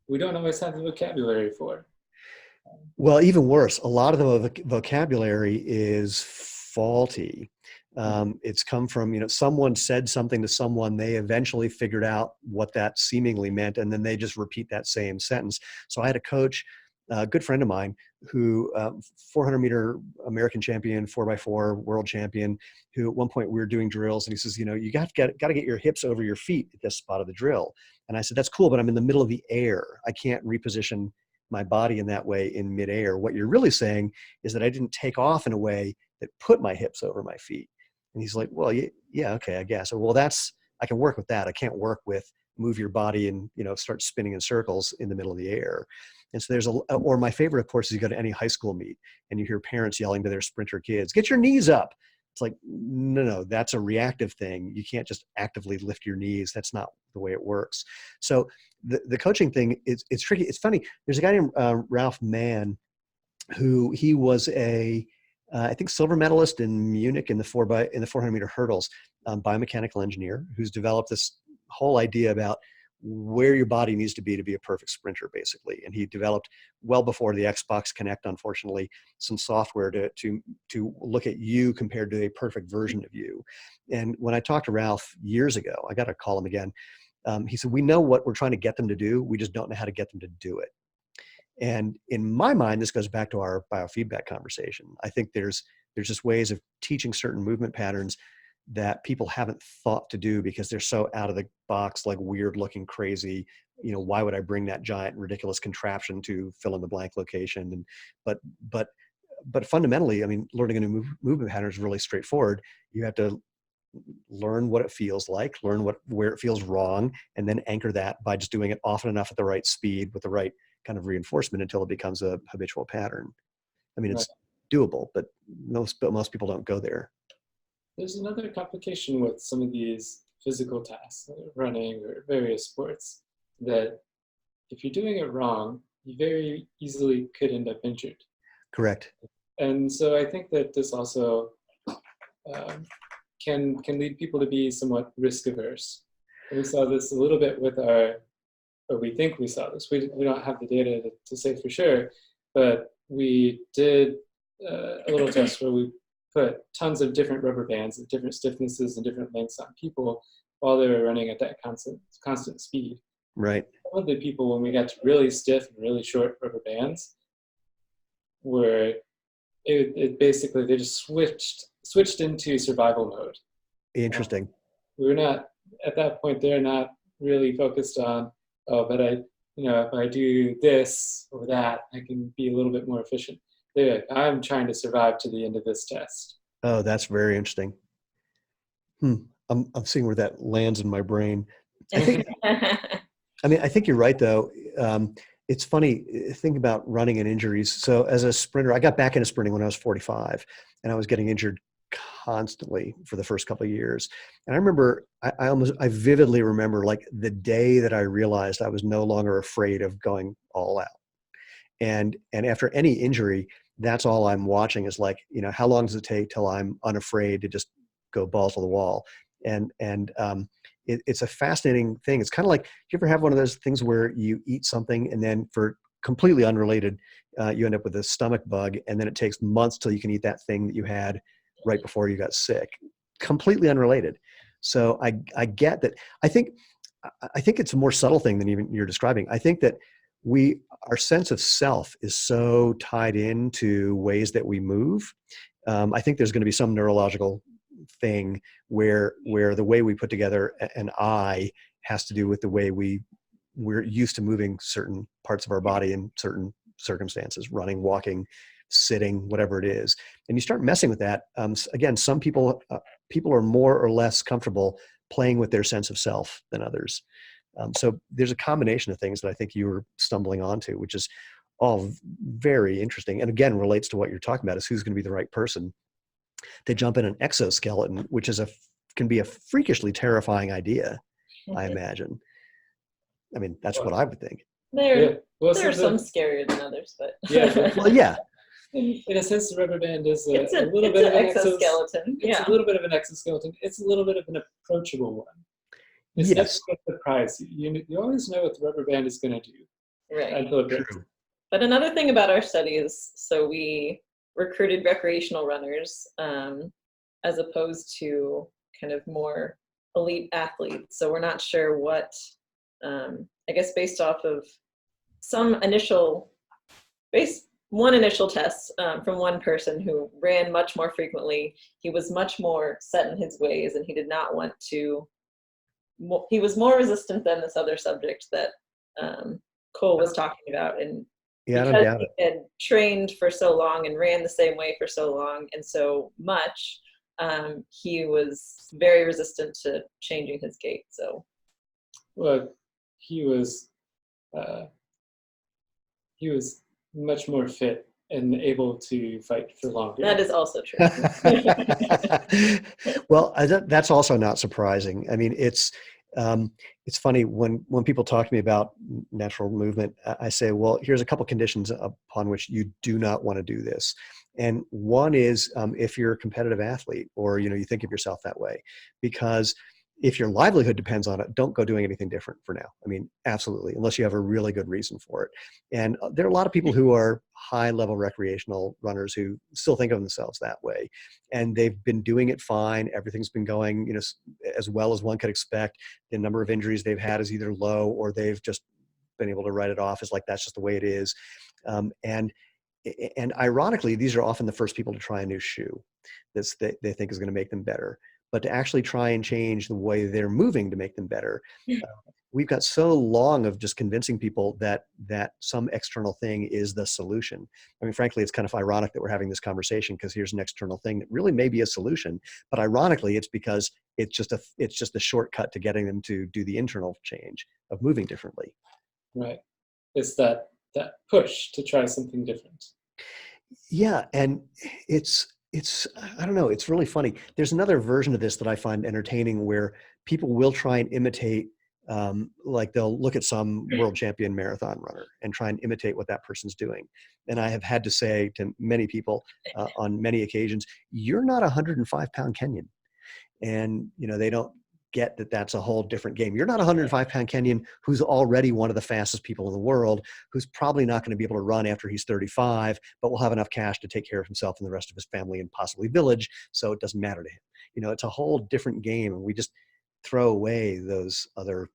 we don't always have the vocabulary for. Well, even worse, a lot of the vocabulary is faulty. It's come from, someone said something to someone, they eventually figured out what that seemingly meant, and then they just repeat that same sentence. So I had a coach, a good friend of mine, who 400 meter American champion, 4x4 world champion, who at one point we were doing drills, and he says, you got to get your hips over your feet at this spot of the drill. And I said, that's cool, but I'm in the middle of the air. I can't reposition my body in that way in midair. What you're really saying is that I didn't take off in a way that put my hips over my feet. And he's like, well, yeah, okay, I guess. Well, I can work with that. I can't work with move your body and, start spinning in circles in the middle of the air. And so or my favorite, of course, is you go to any high school meet and you hear parents yelling to their sprinter kids, get your knees up. It's like, no, that's a reactive thing. You can't just actively lift your knees. That's not the way it works. So the coaching thing, it's tricky. It's funny. There's a guy named Ralph Mann, who he was I think silver medalist in Munich in the 400 meter hurdles, biomechanical engineer who's developed this whole idea about where your body needs to be a perfect sprinter, basically. And he developed, well before the Xbox Kinect, unfortunately, some software to look at you compared to a perfect version of you. And when I talked to Ralph years ago, I got to call him again. He said, we know what we're trying to get them to do. We just don't know how to get them to do it. And in my mind, this goes back to our biofeedback conversation. I think there's just ways of teaching certain movement patterns that people haven't thought to do because they're so out of the box, like weird looking, crazy, why would I bring that giant, ridiculous contraption to fill in the blank location? And, but fundamentally, I mean, learning a new movement pattern is really straightforward. You have to learn what it feels like, learn where it feels wrong, and then anchor that by just doing it often enough at the right speed with the right kind of reinforcement until it becomes a habitual pattern. I mean, it's doable, but most people don't go there. There's another complication with some of these physical tasks, running or various sports, that if you're doing it wrong, you very easily could end up injured. Correct. And so I think that this also can lead people to be somewhat risk averse. And we saw this a little bit with or we think we saw this. We don't have the data to say for sure, but we did a little test where we put tons of different rubber bands at different stiffnesses and different lengths on people while they were running at that constant speed. Right. Some of the people, when we got to really stiff and really short rubber bands, were it basically they just switched into survival mode. Interesting. We were not at that point. They're not really focused on, but if I do this or that, I can be a little bit more efficient. They're like, I'm trying to survive to the end of this test. Oh, that's very interesting. I'm seeing where that lands in my brain. I think you're right, though. It's funny, think about running and injuries. So as a sprinter, I got back into sprinting when I was 45, and I was getting injured constantly for the first couple of years. And I remember, I vividly remember like the day that I realized I was no longer afraid of going all out. And after any injury, that's all I'm watching is like, how long does it take till I'm unafraid to just go balls to the wall? And it's a fascinating thing. It's kind of like, do you ever have one of those things where you eat something and then for completely unrelated, you end up with a stomach bug, and then it takes months till you can eat that thing that you had right before you got sick? Completely unrelated. So I get that. I think I think it's a more subtle thing than even you're describing. I think that our sense of self is so tied into ways that we move. I think there's going to be some neurological thing where the way we put together an I has to do with the way we're used to moving certain parts of our body in certain circumstances, running, walking, sitting, whatever it is. And you start messing with that. Again, some people are more or less comfortable playing with their sense of self than others. So there's a combination of things that I think you were stumbling onto, which is all very interesting. And again, relates to what you're talking about, is who's going to be the right person. They jump in an exoskeleton, which can be a freakishly terrifying idea, I imagine. I mean, that's what I would think. There are some scarier than others, but well, yeah. In a sense, the rubber band is it's a little bit of an exoskeleton. It's a little bit of an exoskeleton. It's a little bit of an approachable one. It's never a surprise. You always know what the rubber band is going to do. Right. True. But another thing about our study is, so we recruited recreational runners as opposed to kind of more elite athletes. So we're not sure what, I guess based off of one initial test from one person who ran much more frequently. He was much more set in his ways, and he did not want to. He was more resistant than this other subject that Cole was talking about, and because he had trained for so long and ran the same way for so long and so much, he was very resistant to changing his gait. So, well, he was much more fit and able to fight for longer. That is also true. Well, that's also not surprising. I mean, it's funny when people talk to me about natural movement, I say, well, here's a couple conditions upon which you do not want to do this. And one is if you're a competitive athlete, or you think of yourself that way, because if your livelihood depends on it, don't go doing anything different for now. I mean, absolutely, unless you have a really good reason for it. And there are a lot of people who are high-level recreational runners who still think of themselves that way, and they've been doing it fine. Everything's been going, as well as one could expect. The number of injuries they've had is either low, or they've just been able to write it off as like that's just the way it is. And ironically, these are often the first people to try a new shoe that they think is going to make them better. But to actually try and change the way they're moving to make them better, we've got so long of just convincing people that some external thing is the solution. I mean, frankly, it's kind of ironic that we're having this conversation, because here's an external thing that really may be a solution. But ironically, it's because it's just a shortcut to getting them to do the internal change of moving differently. Right. It's that push to try something different. Yeah, and it's I don't know, it's really funny. There's another version of this that I find entertaining, where people will try and imitate, like they'll look at some world champion marathon runner and try and imitate what that person's doing. And I have had to say to many people on many occasions, you're not a 105-pound Kenyan. And, they don't get that that's a whole different game. You're not a 105-pound Kenyan who's already one of the fastest people in the world, who's probably not going to be able to run after he's 35, but will have enough cash to take care of himself and the rest of his family and possibly village, so it doesn't matter to him. It's a whole different game, and we just throw away those other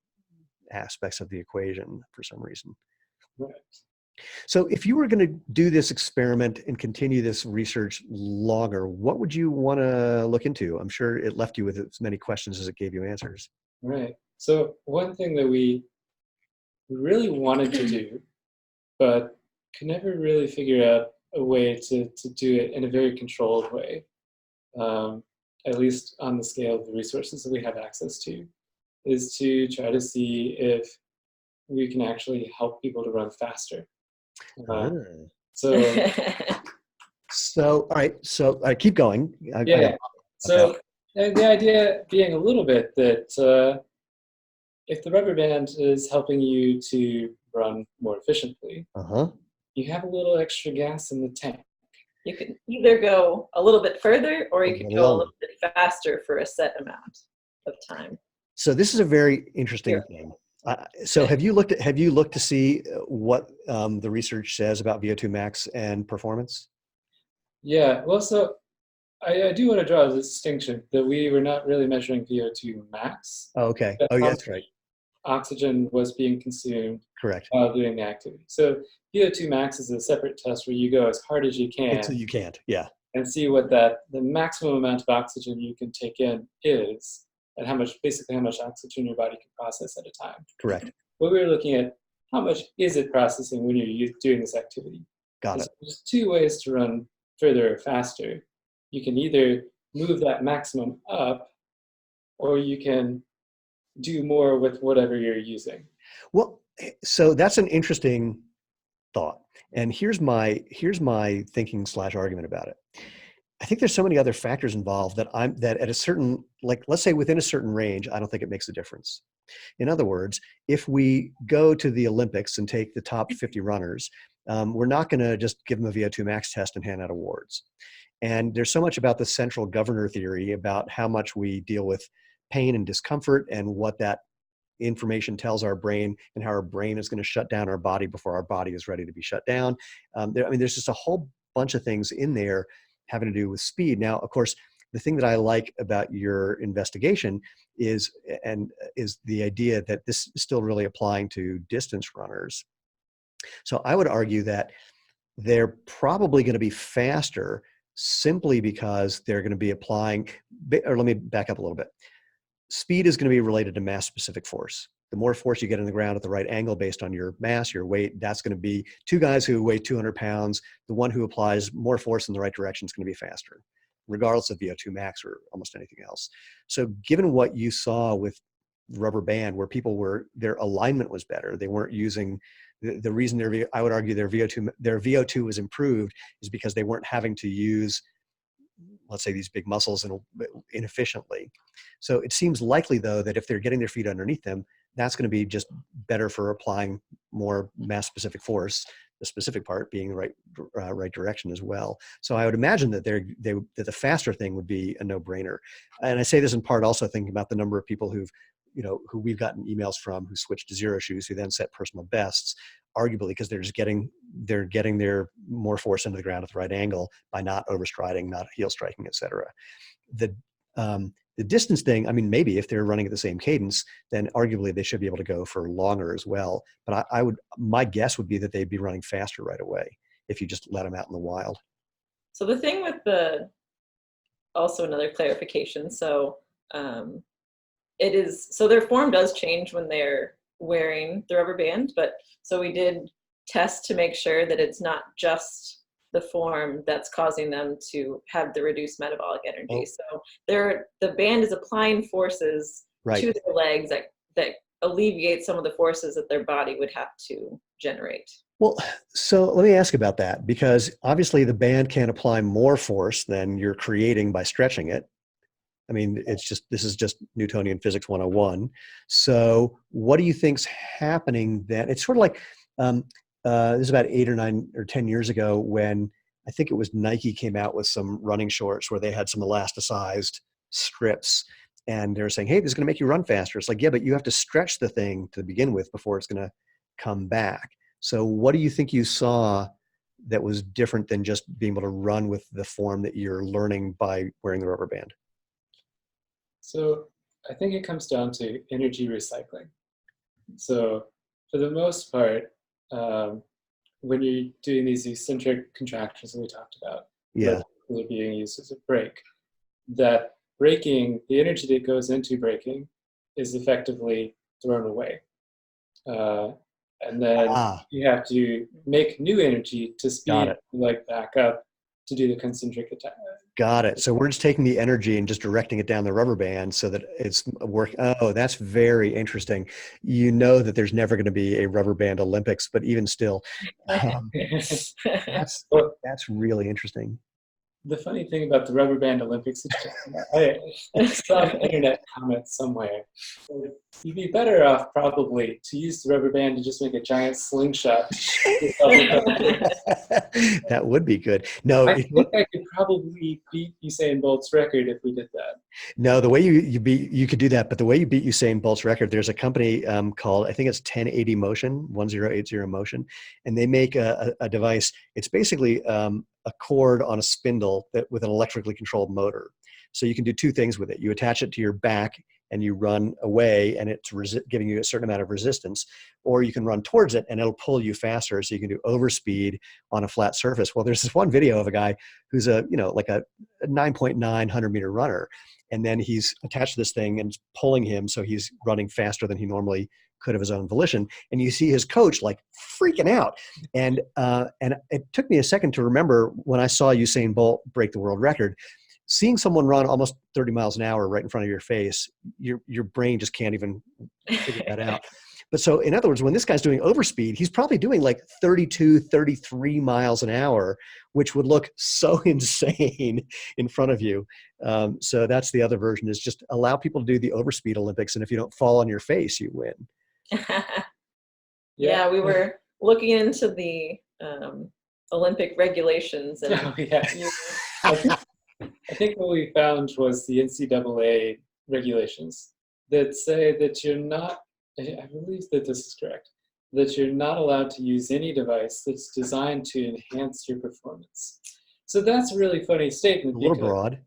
aspects of the equation for some reason. Right. So if you were going to do this experiment and continue this research longer, what would you want to look into? I'm sure it left you with as many questions as it gave you answers. Right. So one thing that we really wanted to do, but could never really figure out a way to do it in a very controlled way, at least on the scale of the resources that we have access to, is to try to see if we can actually help people to run faster. So all right. So I keep going. So the idea being a little bit that if the rubber band is helping you to run more efficiently, you have a little extra gas in the tank. You can either go a little bit further, or you can go a little bit faster for a set amount of time. So this is a very interesting thing. So have you looked to see what the research says about VO2 max and performance? Yeah, well, so I do want to draw a distinction that we were not really measuring VO2 max. Oh, okay. Oh, yeah, that's right. oxygen was being consumed Correct. while doing the activity. So VO2 max is a separate test where you go as hard as you Until can you can't. Yeah. and see what the maximum amount of oxygen you can take in is, and basically how much oxygen your body can process at a time. Correct. But we were looking at how much is it processing when you're doing this activity. Got it. There's two ways to run further or faster. You can either move that maximum up, or you can do more with whatever you're using. Well, so that's an interesting thought. And here's my thinking / argument about it. I think there's so many other factors involved that at a certain, like, let's say within a certain range, I don't think it makes a difference. In other words, if we go to the Olympics and take the top 50 runners, we're not going to just give them a VO2 max test and hand out awards. And there's so much about the central governor theory about how much we deal with pain and discomfort and what that information tells our brain and how our brain is going to shut down our body before our body is ready to be shut down. There's just a whole bunch of things in there having to do with speed. Now, of course, the thing that I like about your investigation is the idea that this is still really applying to distance runners. So I would argue that they're probably going to be faster simply because they're going to be applying, or let me back up a little bit. Speed is going to be related to mass specific force. The more force you get in the ground at the right angle based on your mass, your weight, that's going to be two guys who weigh 200 pounds. The one who applies more force in the right direction is going to be faster, regardless of VO2 max or almost anything else. So given what you saw with rubber band, where their alignment was better, they weren't using, the reason I would argue their VO2 was improved is because they weren't having to use, let's say, these big muscles inefficiently. So it seems likely, though, that if they're getting their feet underneath them, that's going to be just better for applying more mass-specific force, the specific part being the right direction as well. So I would imagine that that the faster thing would be a no-brainer. And I say this in part also thinking about the number of people who we've gotten emails from who switched to Zero Shoes, who then set personal bests, arguably because they're getting their more force into the ground at the right angle by not overstriding, not heel striking, et cetera. The distance thing, I mean, maybe if they're running at the same cadence, then arguably they should be able to go for longer as well. But my guess would be that they'd be running faster right away if you just let them out in the wild. So the thing with also another clarification. So their form does change when they're wearing the rubber band, but so we did test to make sure that it's not just the form that's causing them to have the reduced metabolic energy. So the band is applying forces to their legs that alleviate some of the forces that their body would have to generate. Well, so let me ask about that, because obviously the band can apply more force than you're creating by stretching it. I mean, this is just Newtonian physics 101. So what do you think's happening then? It's sort of like, this is about 8 or 9 or 10 years ago when I think it was Nike came out with some running shorts where they had some elasticized strips, and they're saying, hey, this is going to make you run faster. It's like, yeah, but you have to stretch the thing to begin with before it's going to come back. So what do you think you saw that was different than just being able to run with the form that you're learning by wearing the rubber band? So I think it comes down to energy recycling. So for the most part, when you're doing these eccentric contractions that we talked about, yeah, they're being used as a brake, that braking, the energy that goes into braking is effectively thrown away. And then you have to make new energy to speed back up to do the concentric attack. Got it. So we're just taking the energy and just directing it down the rubber band so that it's work. Oh, that's very interesting. You know that there's never going to be a rubber band Olympics, but even still, that's really interesting. The funny thing about the rubber band Olympics is I saw an internet comment somewhere. You'd be better off probably to use the rubber band to just make a giant slingshot. That would be good. No, I think I could probably beat Usain Bolt's record if we did that. No, the way you could do that, but the way you beat Usain Bolt's record, there's a company called, I think it's 1080 Motion, 1080 Motion, and they make a device. It's basically a cord on a spindle with an electrically controlled motor. So you can do two things with it. You attach it to your back and you run away and it's giving you a certain amount of resistance, or you can run towards it and it'll pull you faster. So you can do overspeed on a flat surface. Well, there's this one video of a guy who's like a 9.9 100-meter runner. And then he's attached to this thing and it's pulling him. So he's running faster than he normally could of his own volition. And you see his coach like freaking out. And it took me a second to remember when I saw Usain Bolt break the world record. Seeing someone run almost 30 miles an hour right in front of your face, your brain just can't even figure that out. But so in other words, when this guy's doing overspeed, he's probably doing like 32, 33 miles an hour, which would look so insane in front of you. So that's the other version, is just allow people to do the overspeed Olympics. And if you don't fall on your face, you win. Yeah, we were looking into the Olympic regulations. And Oh, yeah. I think what we found was the NCAA regulations that say that you're not, I believe that this is correct, that you're not allowed to use any device that's designed to enhance your performance. So that's a really funny statement. A little broad.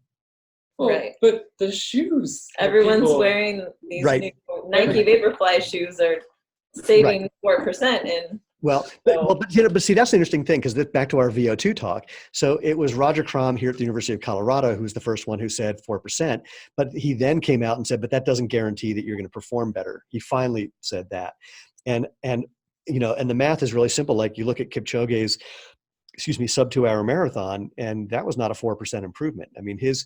Well, right. But the shoes. Everyone's wearing these right. new Nike Vaporfly shoes are saving 4% in. Well, but see, that's the interesting thing, because back to our VO2 talk. So it was Roger Crom here at the University of Colorado who's the first one who said 4%, but he then came out and said, but that doesn't guarantee that you're going to perform better. He finally said that. And the math is really simple. Like you look at Kipchoge's, sub 2 hour marathon, and that was not a 4% improvement. I mean, his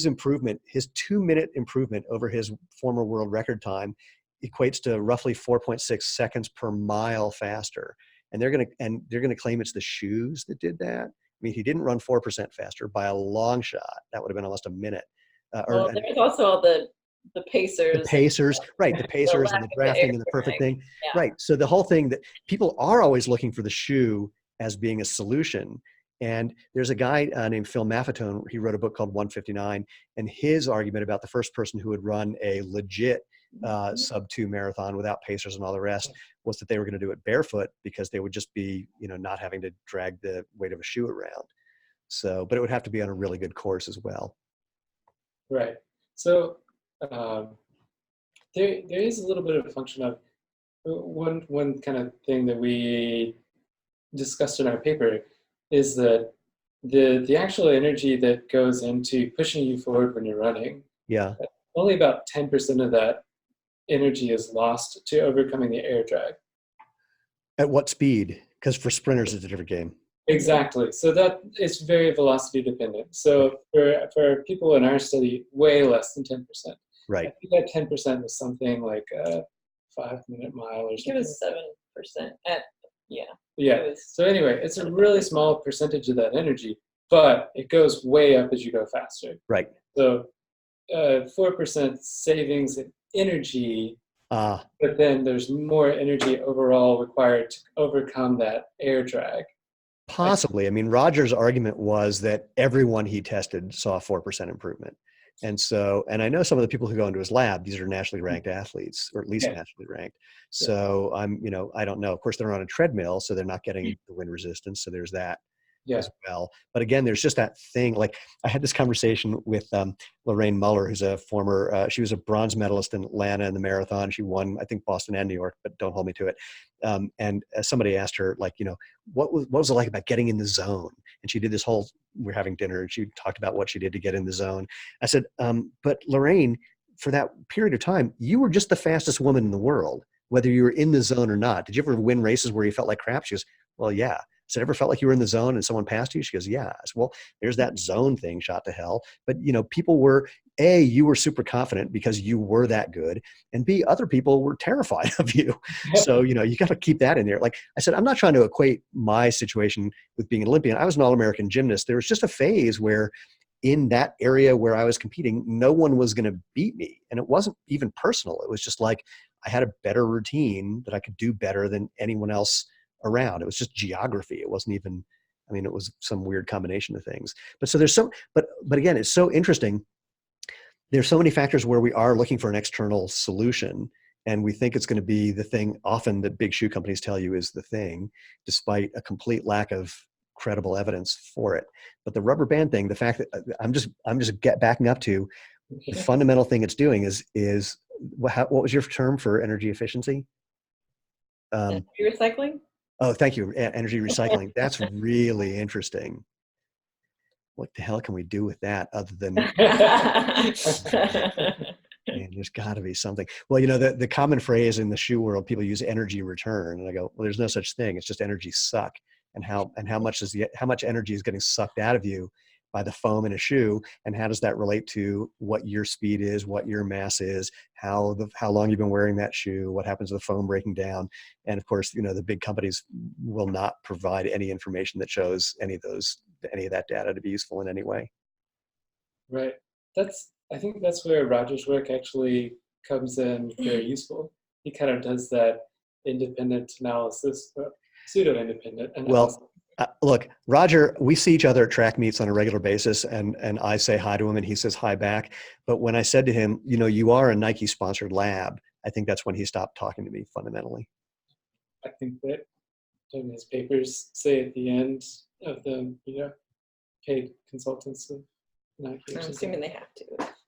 improvement, his 2-minute improvement over his former world record time equates to roughly 4.6 seconds per mile faster. And they're going to claim it's the shoes that did that. I mean, he didn't run 4% faster by a long shot. That would have been almost a minute. Well, there's also all the Pacers. The Pacers, right. The Pacers and the drafting and the perfect thing. Yeah. Right. So the whole thing that people are always looking for the shoe as being a solution. And there's a guy named Phil Maffetone. He wrote a book called 159. And his argument about the first person who would run a legit sub 2 marathon without Pacers and all the rest was that they were going to do it barefoot, because they would just be, not having to drag the weight of a shoe around. So, but it would have to be on a really good course as well. Right. So there is a little bit of a function of one kind of thing that we discussed in our paper is that the actual energy that goes into pushing you forward when you're running, only about 10% of that energy is lost to overcoming the air drag. At what speed? Because for sprinters, it's a different game. Exactly. So that is very velocity dependent. So for people in our study, way less than 10%. Right. I think that 10% was something like a 5-minute mile or something. It was 7%. Yeah. So anyway, it's a really small percentage of that energy, but it goes way up as you go faster. Right. So 4% savings in energy, but then there's more energy overall required to overcome that air drag. Possibly. I mean, Roger's argument was that everyone he tested saw 4% improvement. And so, and I know some of the people who go into his lab, these are nationally ranked athletes, or at least nationally ranked. So I don't know. Of course, they're on a treadmill, so they're not getting the wind resistance. So there's that as well. But again, there's just that thing. Like I had this conversation with Lorraine Muller, who's a former, she was a bronze medalist in Atlanta in the marathon. She won, I think, Boston and New York, but don't hold me to it. And somebody asked her, like, what was it like about getting in the zone? And she did this whole, we're having dinner, and she talked about what she did to get in the zone. I said, but Lorraine, for that period of time, you were just the fastest woman in the world, whether you were in the zone or not. Did you ever win races where you felt like crap? She goes, well, yeah. I said, ever felt like you were in the zone and someone passed you? She goes, yeah. I said, well, there's that zone thing shot to hell. But, people were, A, you were super confident because you were that good. And B, other people were terrified of you. So, you got to keep that in there. Like I said, I'm not trying to equate my situation with being an Olympian. I was an All-American gymnast. There was just a phase where in that area where I was competing, no one was going to beat me. And it wasn't even personal. It was just like I had a better routine that I could do better than anyone else around. It was just geography. It wasn't even, it was some weird combination of things. But so there's but again, it's so interesting. There's so many factors where we are looking for an external solution, and we think it's going to be the thing often that big shoe companies tell you is the thing, despite a complete lack of credible evidence for it. But the rubber band thing, the fact that I'm just backing up to, the fundamental thing it's doing is what was your term for energy efficiency? Energy recycling? Oh, thank you. Energy recycling. That's really interesting. What the hell can we do with that other than, man, there's got to be something. Well, the common phrase in the shoe world, people use energy return, and I go, well, there's no such thing. It's just energy suck, and how much energy is getting sucked out of you by the foam in a shoe, and how does that relate to what your speed is, what your mass is, how long you've been wearing that shoe, what happens to the foam breaking down, and of course, the big companies will not provide any information that shows any of that data to be useful in any way. Right. I think that's where Roger's work actually comes in very useful. He kind of does that independent analysis, pseudo-independent analysis. Well, look, Roger, we see each other at track meets on a regular basis, and I say hi to him and he says hi back. But when I said to him, you are a Nike sponsored lab, I think that's when he stopped talking to me fundamentally. I think that his papers say at the end of them, paid consultants of Nike. I'm assuming they have to.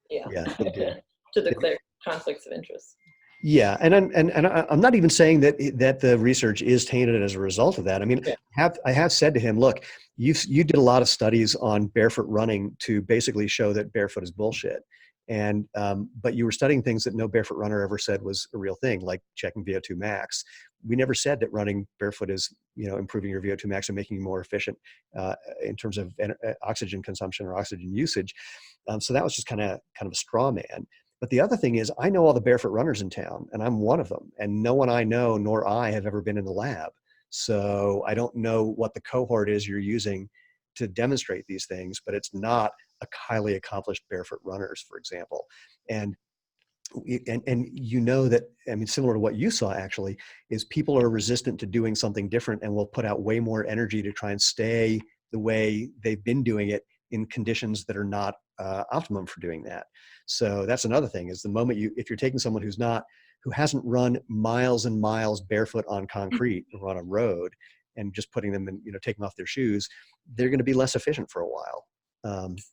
Yeah. Yeah, they do. To declare conflicts of interest. Yeah, and I'm not even saying that the research is tainted as a result of that. I mean, yeah. I have said to him, look, you did a lot of studies on barefoot running to basically show that barefoot is bullshit, and but you were studying things that no barefoot runner ever said was a real thing, like checking VO2 max. We never said that running barefoot is improving your VO2 max and making you more efficient in terms of oxygen consumption or oxygen usage. So that was just kind of a straw man. But the other thing is, I know all the barefoot runners in town, and I'm one of them. And no one I know, nor I, have ever been in the lab. So I don't know what the cohort is you're using to demonstrate these things, but it's not a highly accomplished barefoot runners, for example. And that, I mean, similar to what you saw actually, is people are resistant to doing something different and will put out way more energy to try and stay the way they've been doing it in conditions that are not optimum for doing that. So that's another thing, is the moment if you're taking someone who hasn't run miles and miles barefoot on concrete or on a road and just putting them in, taking off their shoes, they're going to be less efficient for a while.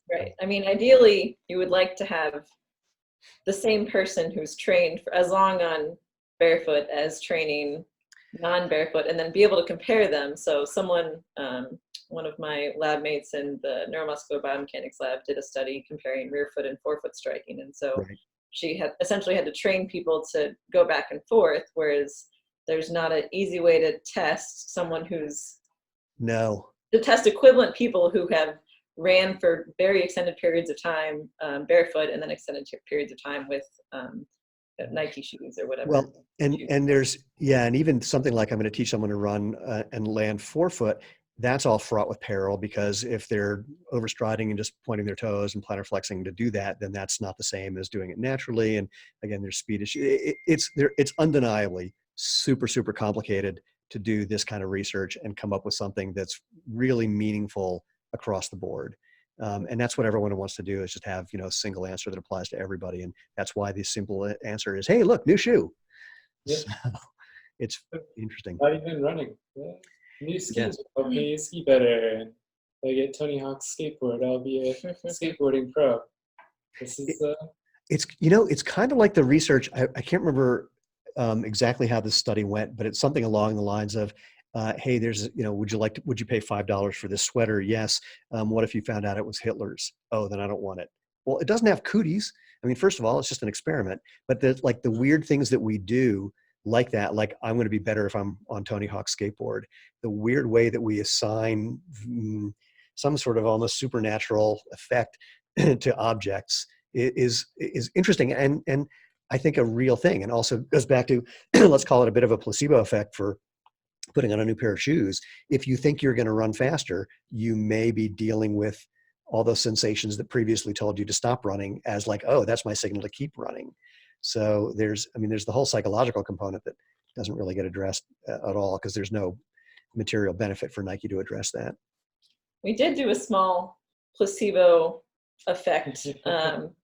Right. I mean, ideally, you would like to have the same person who's trained for as long on barefoot as training non-barefoot, and then be able to compare them. So someone, one of my lab mates in the neuromuscular biomechanics lab did a study comparing rear foot and forefoot striking. And so Right. she had essentially had to train people to go back and forth, whereas there's not an easy way to test someone to test equivalent people who have ran for very extended periods of time barefoot, and then extended periods of time with Nike shoes or whatever. Well, and there's, and even something like I'm going to teach someone to run and land forefoot, that's all fraught with peril, because if they're overstriding and just pointing their toes and plantar flexing to do that, then that's not the same as doing it naturally. And again, there's speed issue. It's undeniably super, super complicated to do this kind of research and come up with something that's really meaningful across the board. And that's what everyone wants to do, is just have, a single answer that applies to everybody. And that's why the simple answer is, hey, look, new shoe. Yeah. So it's interesting. Not even running. Yeah. New skis will help me ski better. And if I get Tony Hawk's skateboard, I'll be a skateboarding pro. This is it's kind of like the research. I can't remember exactly how this study went, but it's something along the lines of, hey, there's, would you pay $5 for this sweater? Yes. What if you found out it was Hitler's? Oh, then I don't want it. Well, it doesn't have cooties. I mean, first of all, it's just an experiment, but the weird things that we do like that, like I'm going to be better if I'm on Tony Hawk's skateboard, the weird way that we assign some sort of almost supernatural effect to objects is interesting. And I think a real thing, and also goes back to, let's call it a bit of a placebo effect for putting on a new pair of shoes. If you think you're going to run faster, you may be dealing with all those sensations that previously told you to stop running as like, oh, that's my signal to keep running. So there's the whole psychological component that doesn't really get addressed at all, because there's no material benefit for Nike to address that. We did do a small placebo effect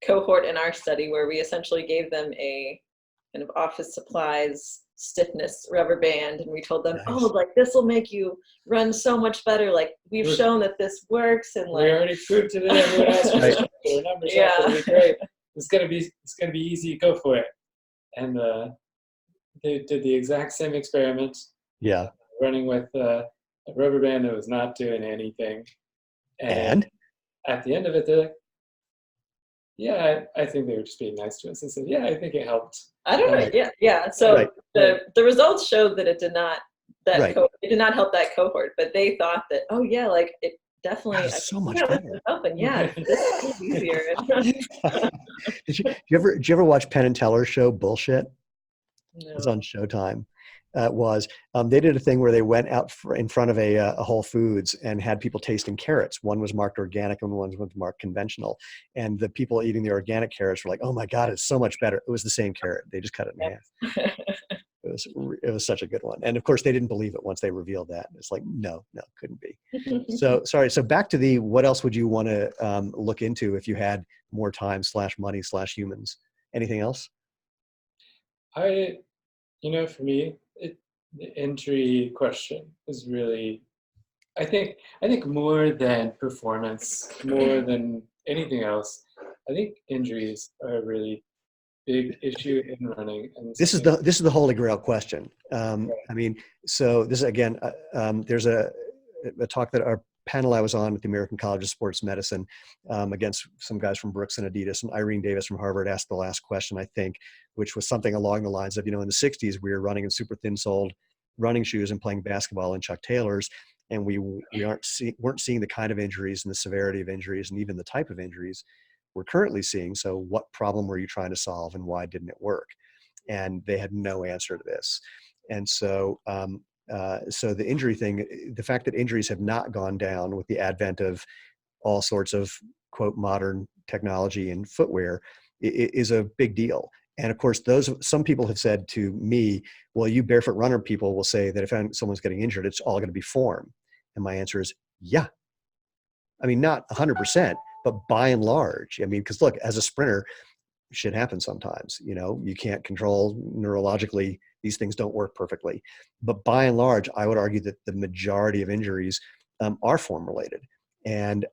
cohort in our study, where we essentially gave them a kind of office supplies stiffness rubber band, and we told them, Nice. oh, like this will make you run so much better, like we've shown that this works, and like we already proved to them everyone else Right. their numbers Yeah. up, it'll be great. it's gonna be easy. Go for it. And they did the exact same experiment, Yeah. running with a rubber band that was not doing anything. And And at the end of it, they're like, "Yeah, I think they were just being nice to us." I said, "Yeah, I think it helped." I don't know. Right. Yeah, yeah. So Right. the results showed that it did not Right. it did not help that cohort, but they thought that, oh yeah, like it definitely, God, I it's so can see much how this better. is helping. Yeah, this is easier. Did you ever watch Penn and Teller's show Bullshit? It was on No. Showtime. It was. They did a thing where they went out in front of a Whole Foods and had people tasting carrots. One was marked organic and one was marked conventional. And the people eating the organic carrots were like, "Oh my God, it's so much better." It was the same carrot. They just cut it in half. It was such a good one. And of course, they didn't believe it once they revealed that. It's like, no, couldn't be. So sorry. So back to the what else would you want to look into if you had more time / money / humans? Anything else? I, for me, the entry question is really, I think more than performance, more than anything else, I think injuries are a really big issue in running, and This is something. the holy grail question. I mean, so this is again, there's a talk that our panel I was on at the American College of Sports Medicine against some guys from Brooks and Adidas, and Irene Davis from Harvard asked the last question, I think, which was something along the lines of, in the 60s, we were running in super thin-soled running shoes and playing basketball in Chuck Taylors, and we weren't seeing the kind of injuries and the severity of injuries and even the type of injuries we're currently seeing. So what problem were you trying to solve and why didn't it work? And they had no answer to this. And so, so the injury thing, the fact that injuries have not gone down with the advent of all sorts of quote modern technology and footwear is a big deal. And of course, some people have said to me, well, you barefoot runner people will say that if someone's getting injured, it's all going to be form. And my answer is, yeah. I mean, not 100%, but by and large. I mean, because look, as a sprinter, shit happens sometimes. You can't control neurologically, these things don't work perfectly. But by and large, I would argue that the majority of injuries are form related. And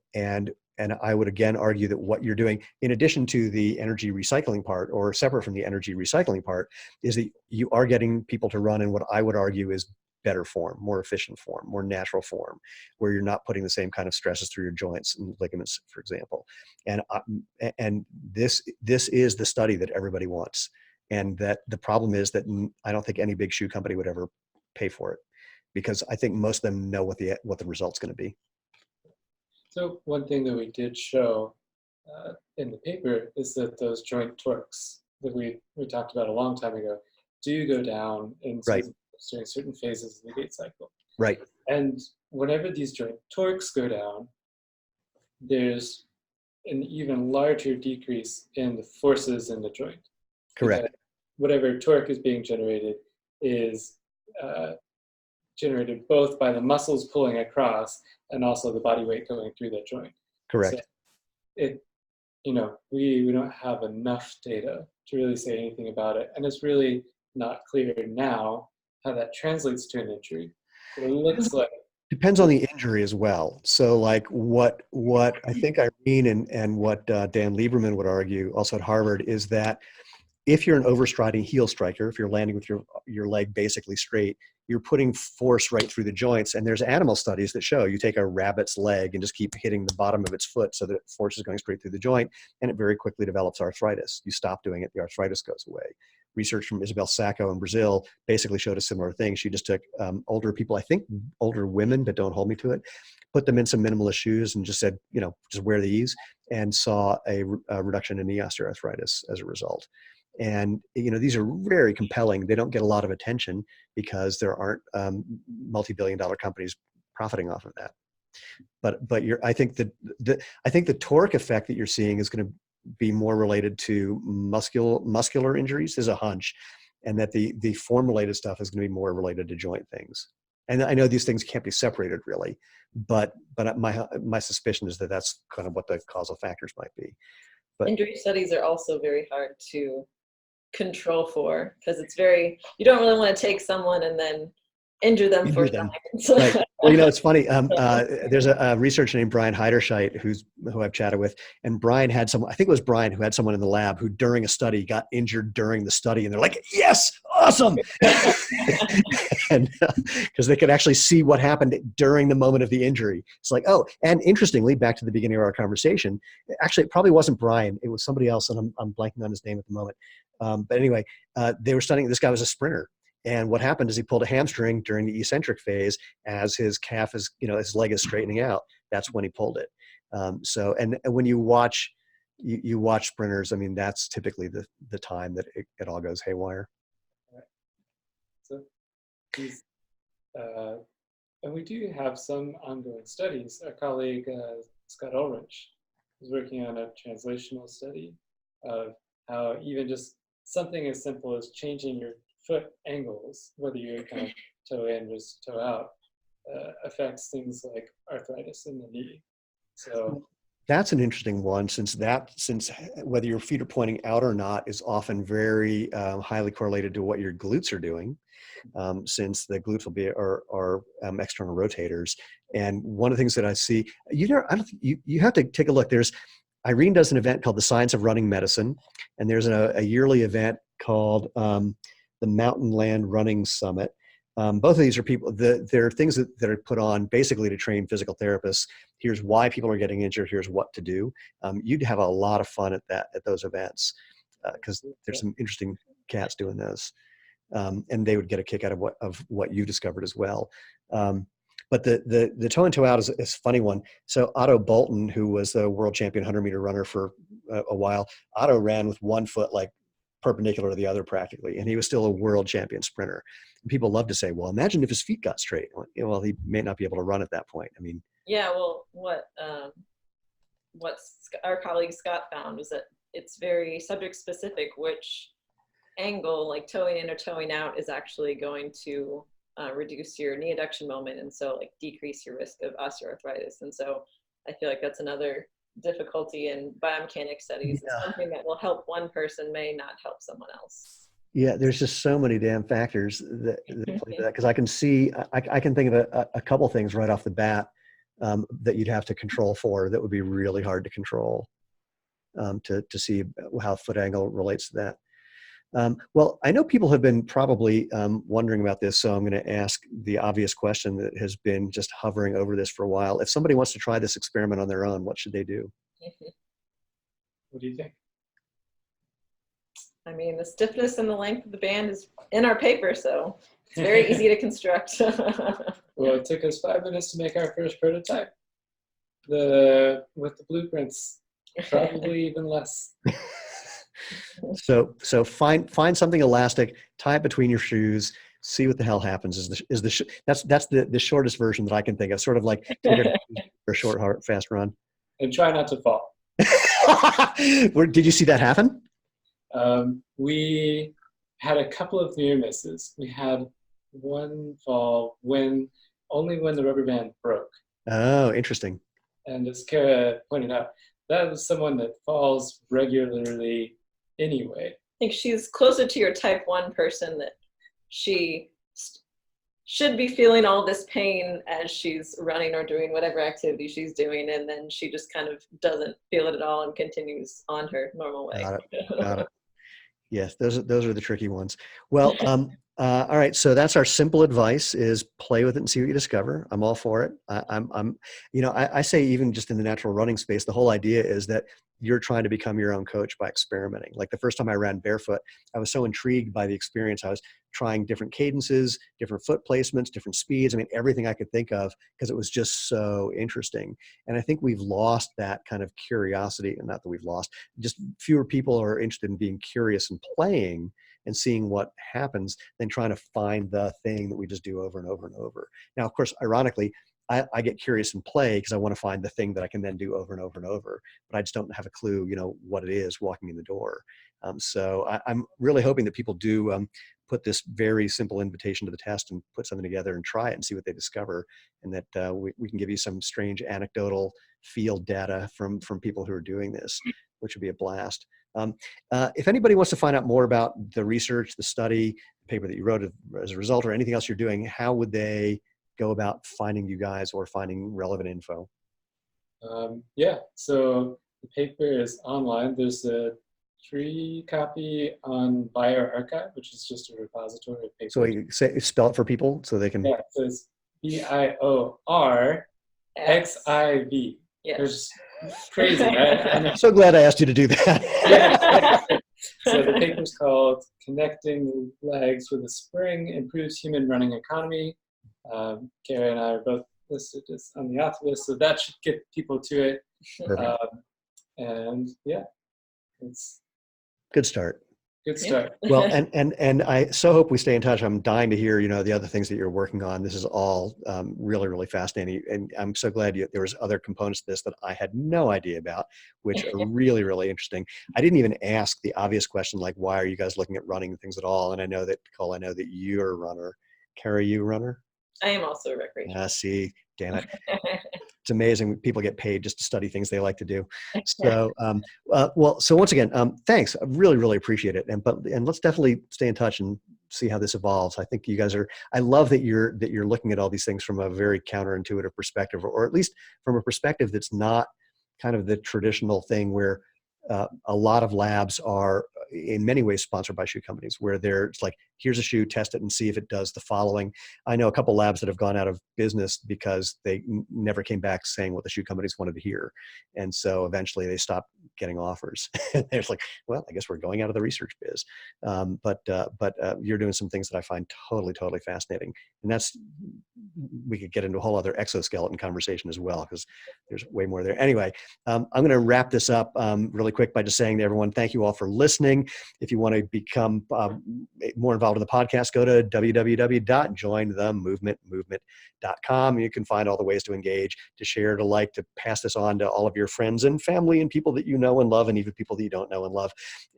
I would again argue that what you're doing, in addition to the energy recycling part, or separate from the energy recycling part, is that you are getting people to run in what I would argue is better form, more efficient form, more natural form, where you're not putting the same kind of stresses through your joints and ligaments, for example. And this is the study that everybody wants. And that the problem is that I don't think any big shoe company would ever pay for it, because I think most of them know what the result's going to be. So one thing that we did show in the paper is that those joint torques that we talked about a long time ago do go down Right. during certain phases of the gait cycle. Right. And whenever these joint torques go down, there's an even larger decrease in the forces in the joint. Correct. Because whatever torque is being generated is generated both by the muscles pulling across and also the body weight going through that joint. Correct. So we don't have enough data to really say anything about it, and it's really not clear now how that translates to an injury. But it looks like depends on the injury as well. So like what I think Irene and what Dan Lieberman would argue also at Harvard is that if you're an overstriding heel striker, if you're landing with your leg basically straight, you're putting force right through the joints. And there's animal studies that show you take a rabbit's leg and just keep hitting the bottom of its foot so that force is going straight through the joint, and it very quickly develops arthritis. You stop doing it, the arthritis goes away. Research from Isabel Sacco in Brazil basically showed a similar thing. She just took older people, I think older women, but don't hold me to it, put them in some minimalist shoes and just said, just wear these, and saw a reduction in knee osteoarthritis as a result. And these are very compelling. They don't get a lot of attention because there aren't multi-billion-dollar companies profiting off of that. But I think the torque effect that you're seeing is going to be more related to muscular injuries, is a hunch, and that the form-related stuff is going to be more related to joint things. And I know these things can't be separated really, but my suspicion is that that's kind of what the causal factors might be. But injury studies are also very hard to control for, because you don't really want to take someone and then injure them Injure 4 them. times. Right. Well, it's funny. There's a researcher named Brian Heiderscheit who I've chatted with, and Brian had someone. I think it was Brian who had someone in the lab who, during a study, got injured during the study, and they're like, "Yes, awesome!" And because they could actually see what happened during the moment of the injury. It's like, oh, and interestingly, back to the beginning of our conversation, actually, it probably wasn't Brian. It was somebody else, and I'm blanking on his name at the moment. But anyway, they were studying. This guy was a sprinter. And what happened is he pulled a hamstring during the eccentric phase as his calf is, his leg is straightening out. That's when he pulled it. And when you watch, you watch sprinters, I mean, that's typically the time that it all goes haywire. Right. So and we do have some ongoing studies. Our colleague, Scott Ulrich, is working on a translational study of how even just something as simple as changing your foot angles, whether you're kind of toe in versus toe out, affects things like arthritis in the knee. So that's an interesting one, since whether your feet are pointing out or not is often very highly correlated to what your glutes are doing, since the glutes will be are external rotators. And one of the things that I see, I don't think you have to take a look. Irene does an event called the Science of Running Medicine, and there's a yearly event called the Mountain Land Running Summit. Both of these are there are things that are put on basically to train physical therapists. Here's why people are getting injured. Here's what to do. You'd have a lot of fun at those events, because there's some interesting cats doing those, and they would get a kick out of what you discovered as well. But the toe in toe out is a funny one. So Otto Bolton, who was the world champion 100-meter runner for a while, Otto ran with one foot like perpendicular to the other practically, and he was still a world champion sprinter. And people love to say, well, imagine if his feet got straight. Well, he may not be able to run at that point. I mean, yeah, well, what our colleague Scott found was that it's very subject specific which angle, like toeing in or toeing out, is actually going to reduce your knee adduction moment, and so like decrease your risk of osteoarthritis. And so I feel like that's another difficulty in biomechanics studies. Yeah. Something that will help one person may not help someone else. Yeah, there's just so many damn factors that play to that, because I can see, I can think of a couple things right off the bat that you'd have to control for that would be really hard to control, to see how foot angle relates to that. Well, I know people have been probably wondering about this, so I'm going to ask the obvious question that has been just hovering over this for a while. If somebody wants to try this experiment on their own, what should they do? what do you think? I mean, the stiffness and the length of the band is in our paper, so it's very easy to construct. Well, it took us 5 minutes to make our first prototype. With the blueprints, probably even less. So find something elastic, tie it between your shoes, see what the hell happens. That's the shortest version that I can think of. Sort of like take it for a short, fast run. And try not to fall. Did you see that happen? We had a couple of near misses. We had one fall only when the rubber band broke. Oh, interesting. And as Kara pointed out, that was someone that falls regularly anyway. I think she's closer to your type 1 person, that she should be feeling all this pain as she's running or doing whatever activity she's doing, and then she just kind of doesn't feel it at all and continues on her normal way. Got it. Yes, those are the tricky ones. Well, all right. So that's our simple advice: is play with it and see what you discover. I'm all for it. I say, even just in the natural running space, the whole idea is that you're trying to become your own coach by experimenting. Like the first time I ran barefoot, I was so intrigued by the experience. I was trying different cadences, different foot placements, different speeds. I mean, everything I could think of, because it was just so interesting. And I think we've lost that kind of curiosity. And not that we've lost, just fewer people are interested in being curious and playing and seeing what happens than trying to find the thing that we just do over and over and over. Now, of course, ironically, I get curious and play because I want to find the thing that I can then do over and over and over, but I just don't have a clue, what it is walking in the door. So I'm really hoping that people do put this very simple invitation to the test and put something together and try it and see what they discover, and that we can give you some strange anecdotal field data from people who are doing this. which would be a blast. If anybody wants to find out more about the research, the study, the paper that you wrote as a result, or anything else you're doing, how would they go about finding you guys or finding relevant info? Yeah, so the paper is online. There's a free copy on bioRxiv, which is just a repository of papers. So you spell it for people so they can. Yeah, so it's BIORXIV. Yes. It's crazy. I'm so glad I asked you to do that. So the paper's called "Connecting Legs with a Spring Improves Human Running Economy." Kara and I are both listed as on the author list, so that should get people to it. Perfect. And yeah, it's Good start. good start. Well, and I so hope we stay in touch. I'm dying to hear, the other things that you're working on. This is all really, really fascinating. And I'm so glad there was other components to this that I had no idea about, which are really, really interesting. I didn't even ask the obvious question, like, why are you guys looking at running things at all? And I know that, Nicole, you're a runner. Kara, you a runner? I am also a recreational. See, damn it. It's amazing. People get paid just to study things they like to do. So, so once again, thanks. I really, really appreciate it. And let's definitely stay in touch and see how this evolves. I think you guys I love that you're looking at all these things from a very counterintuitive perspective, or at least from a perspective that's not kind of the traditional thing where a lot of labs are in many ways sponsored by shoe companies, where it's like, here's a shoe, test it and see if it does the following. I know a couple labs that have gone out of business because they never came back saying what the shoe companies wanted to hear. And so eventually they stopped getting offers. They're like, well, I guess we're going out of the research biz. But you're doing some things that I find totally, totally fascinating. And we could get into a whole other exoskeleton conversation as well, because there's way more there. Anyway, I'm going to wrap this up really quick by just saying to everyone, thank you all for listening. If you want to become more involved in the podcast, go to www.jointhemovementmovement.com. You can find all the ways to engage, to share, to like, to pass this on to all of your friends and family and people that you know and love, and even people that you don't know and love.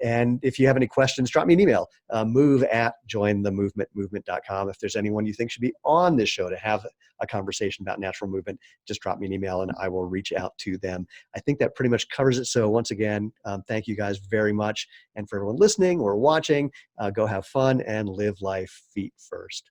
And if you have any questions, drop me an email, move@jointhemovementmovement.com. If there's anyone you think should be on this show to have a conversation about natural movement, just drop me an email and I will reach out to them. I think that pretty much covers it. So once again, thank you guys very much. And for everyone listening or watching, go have fun and live life feet first.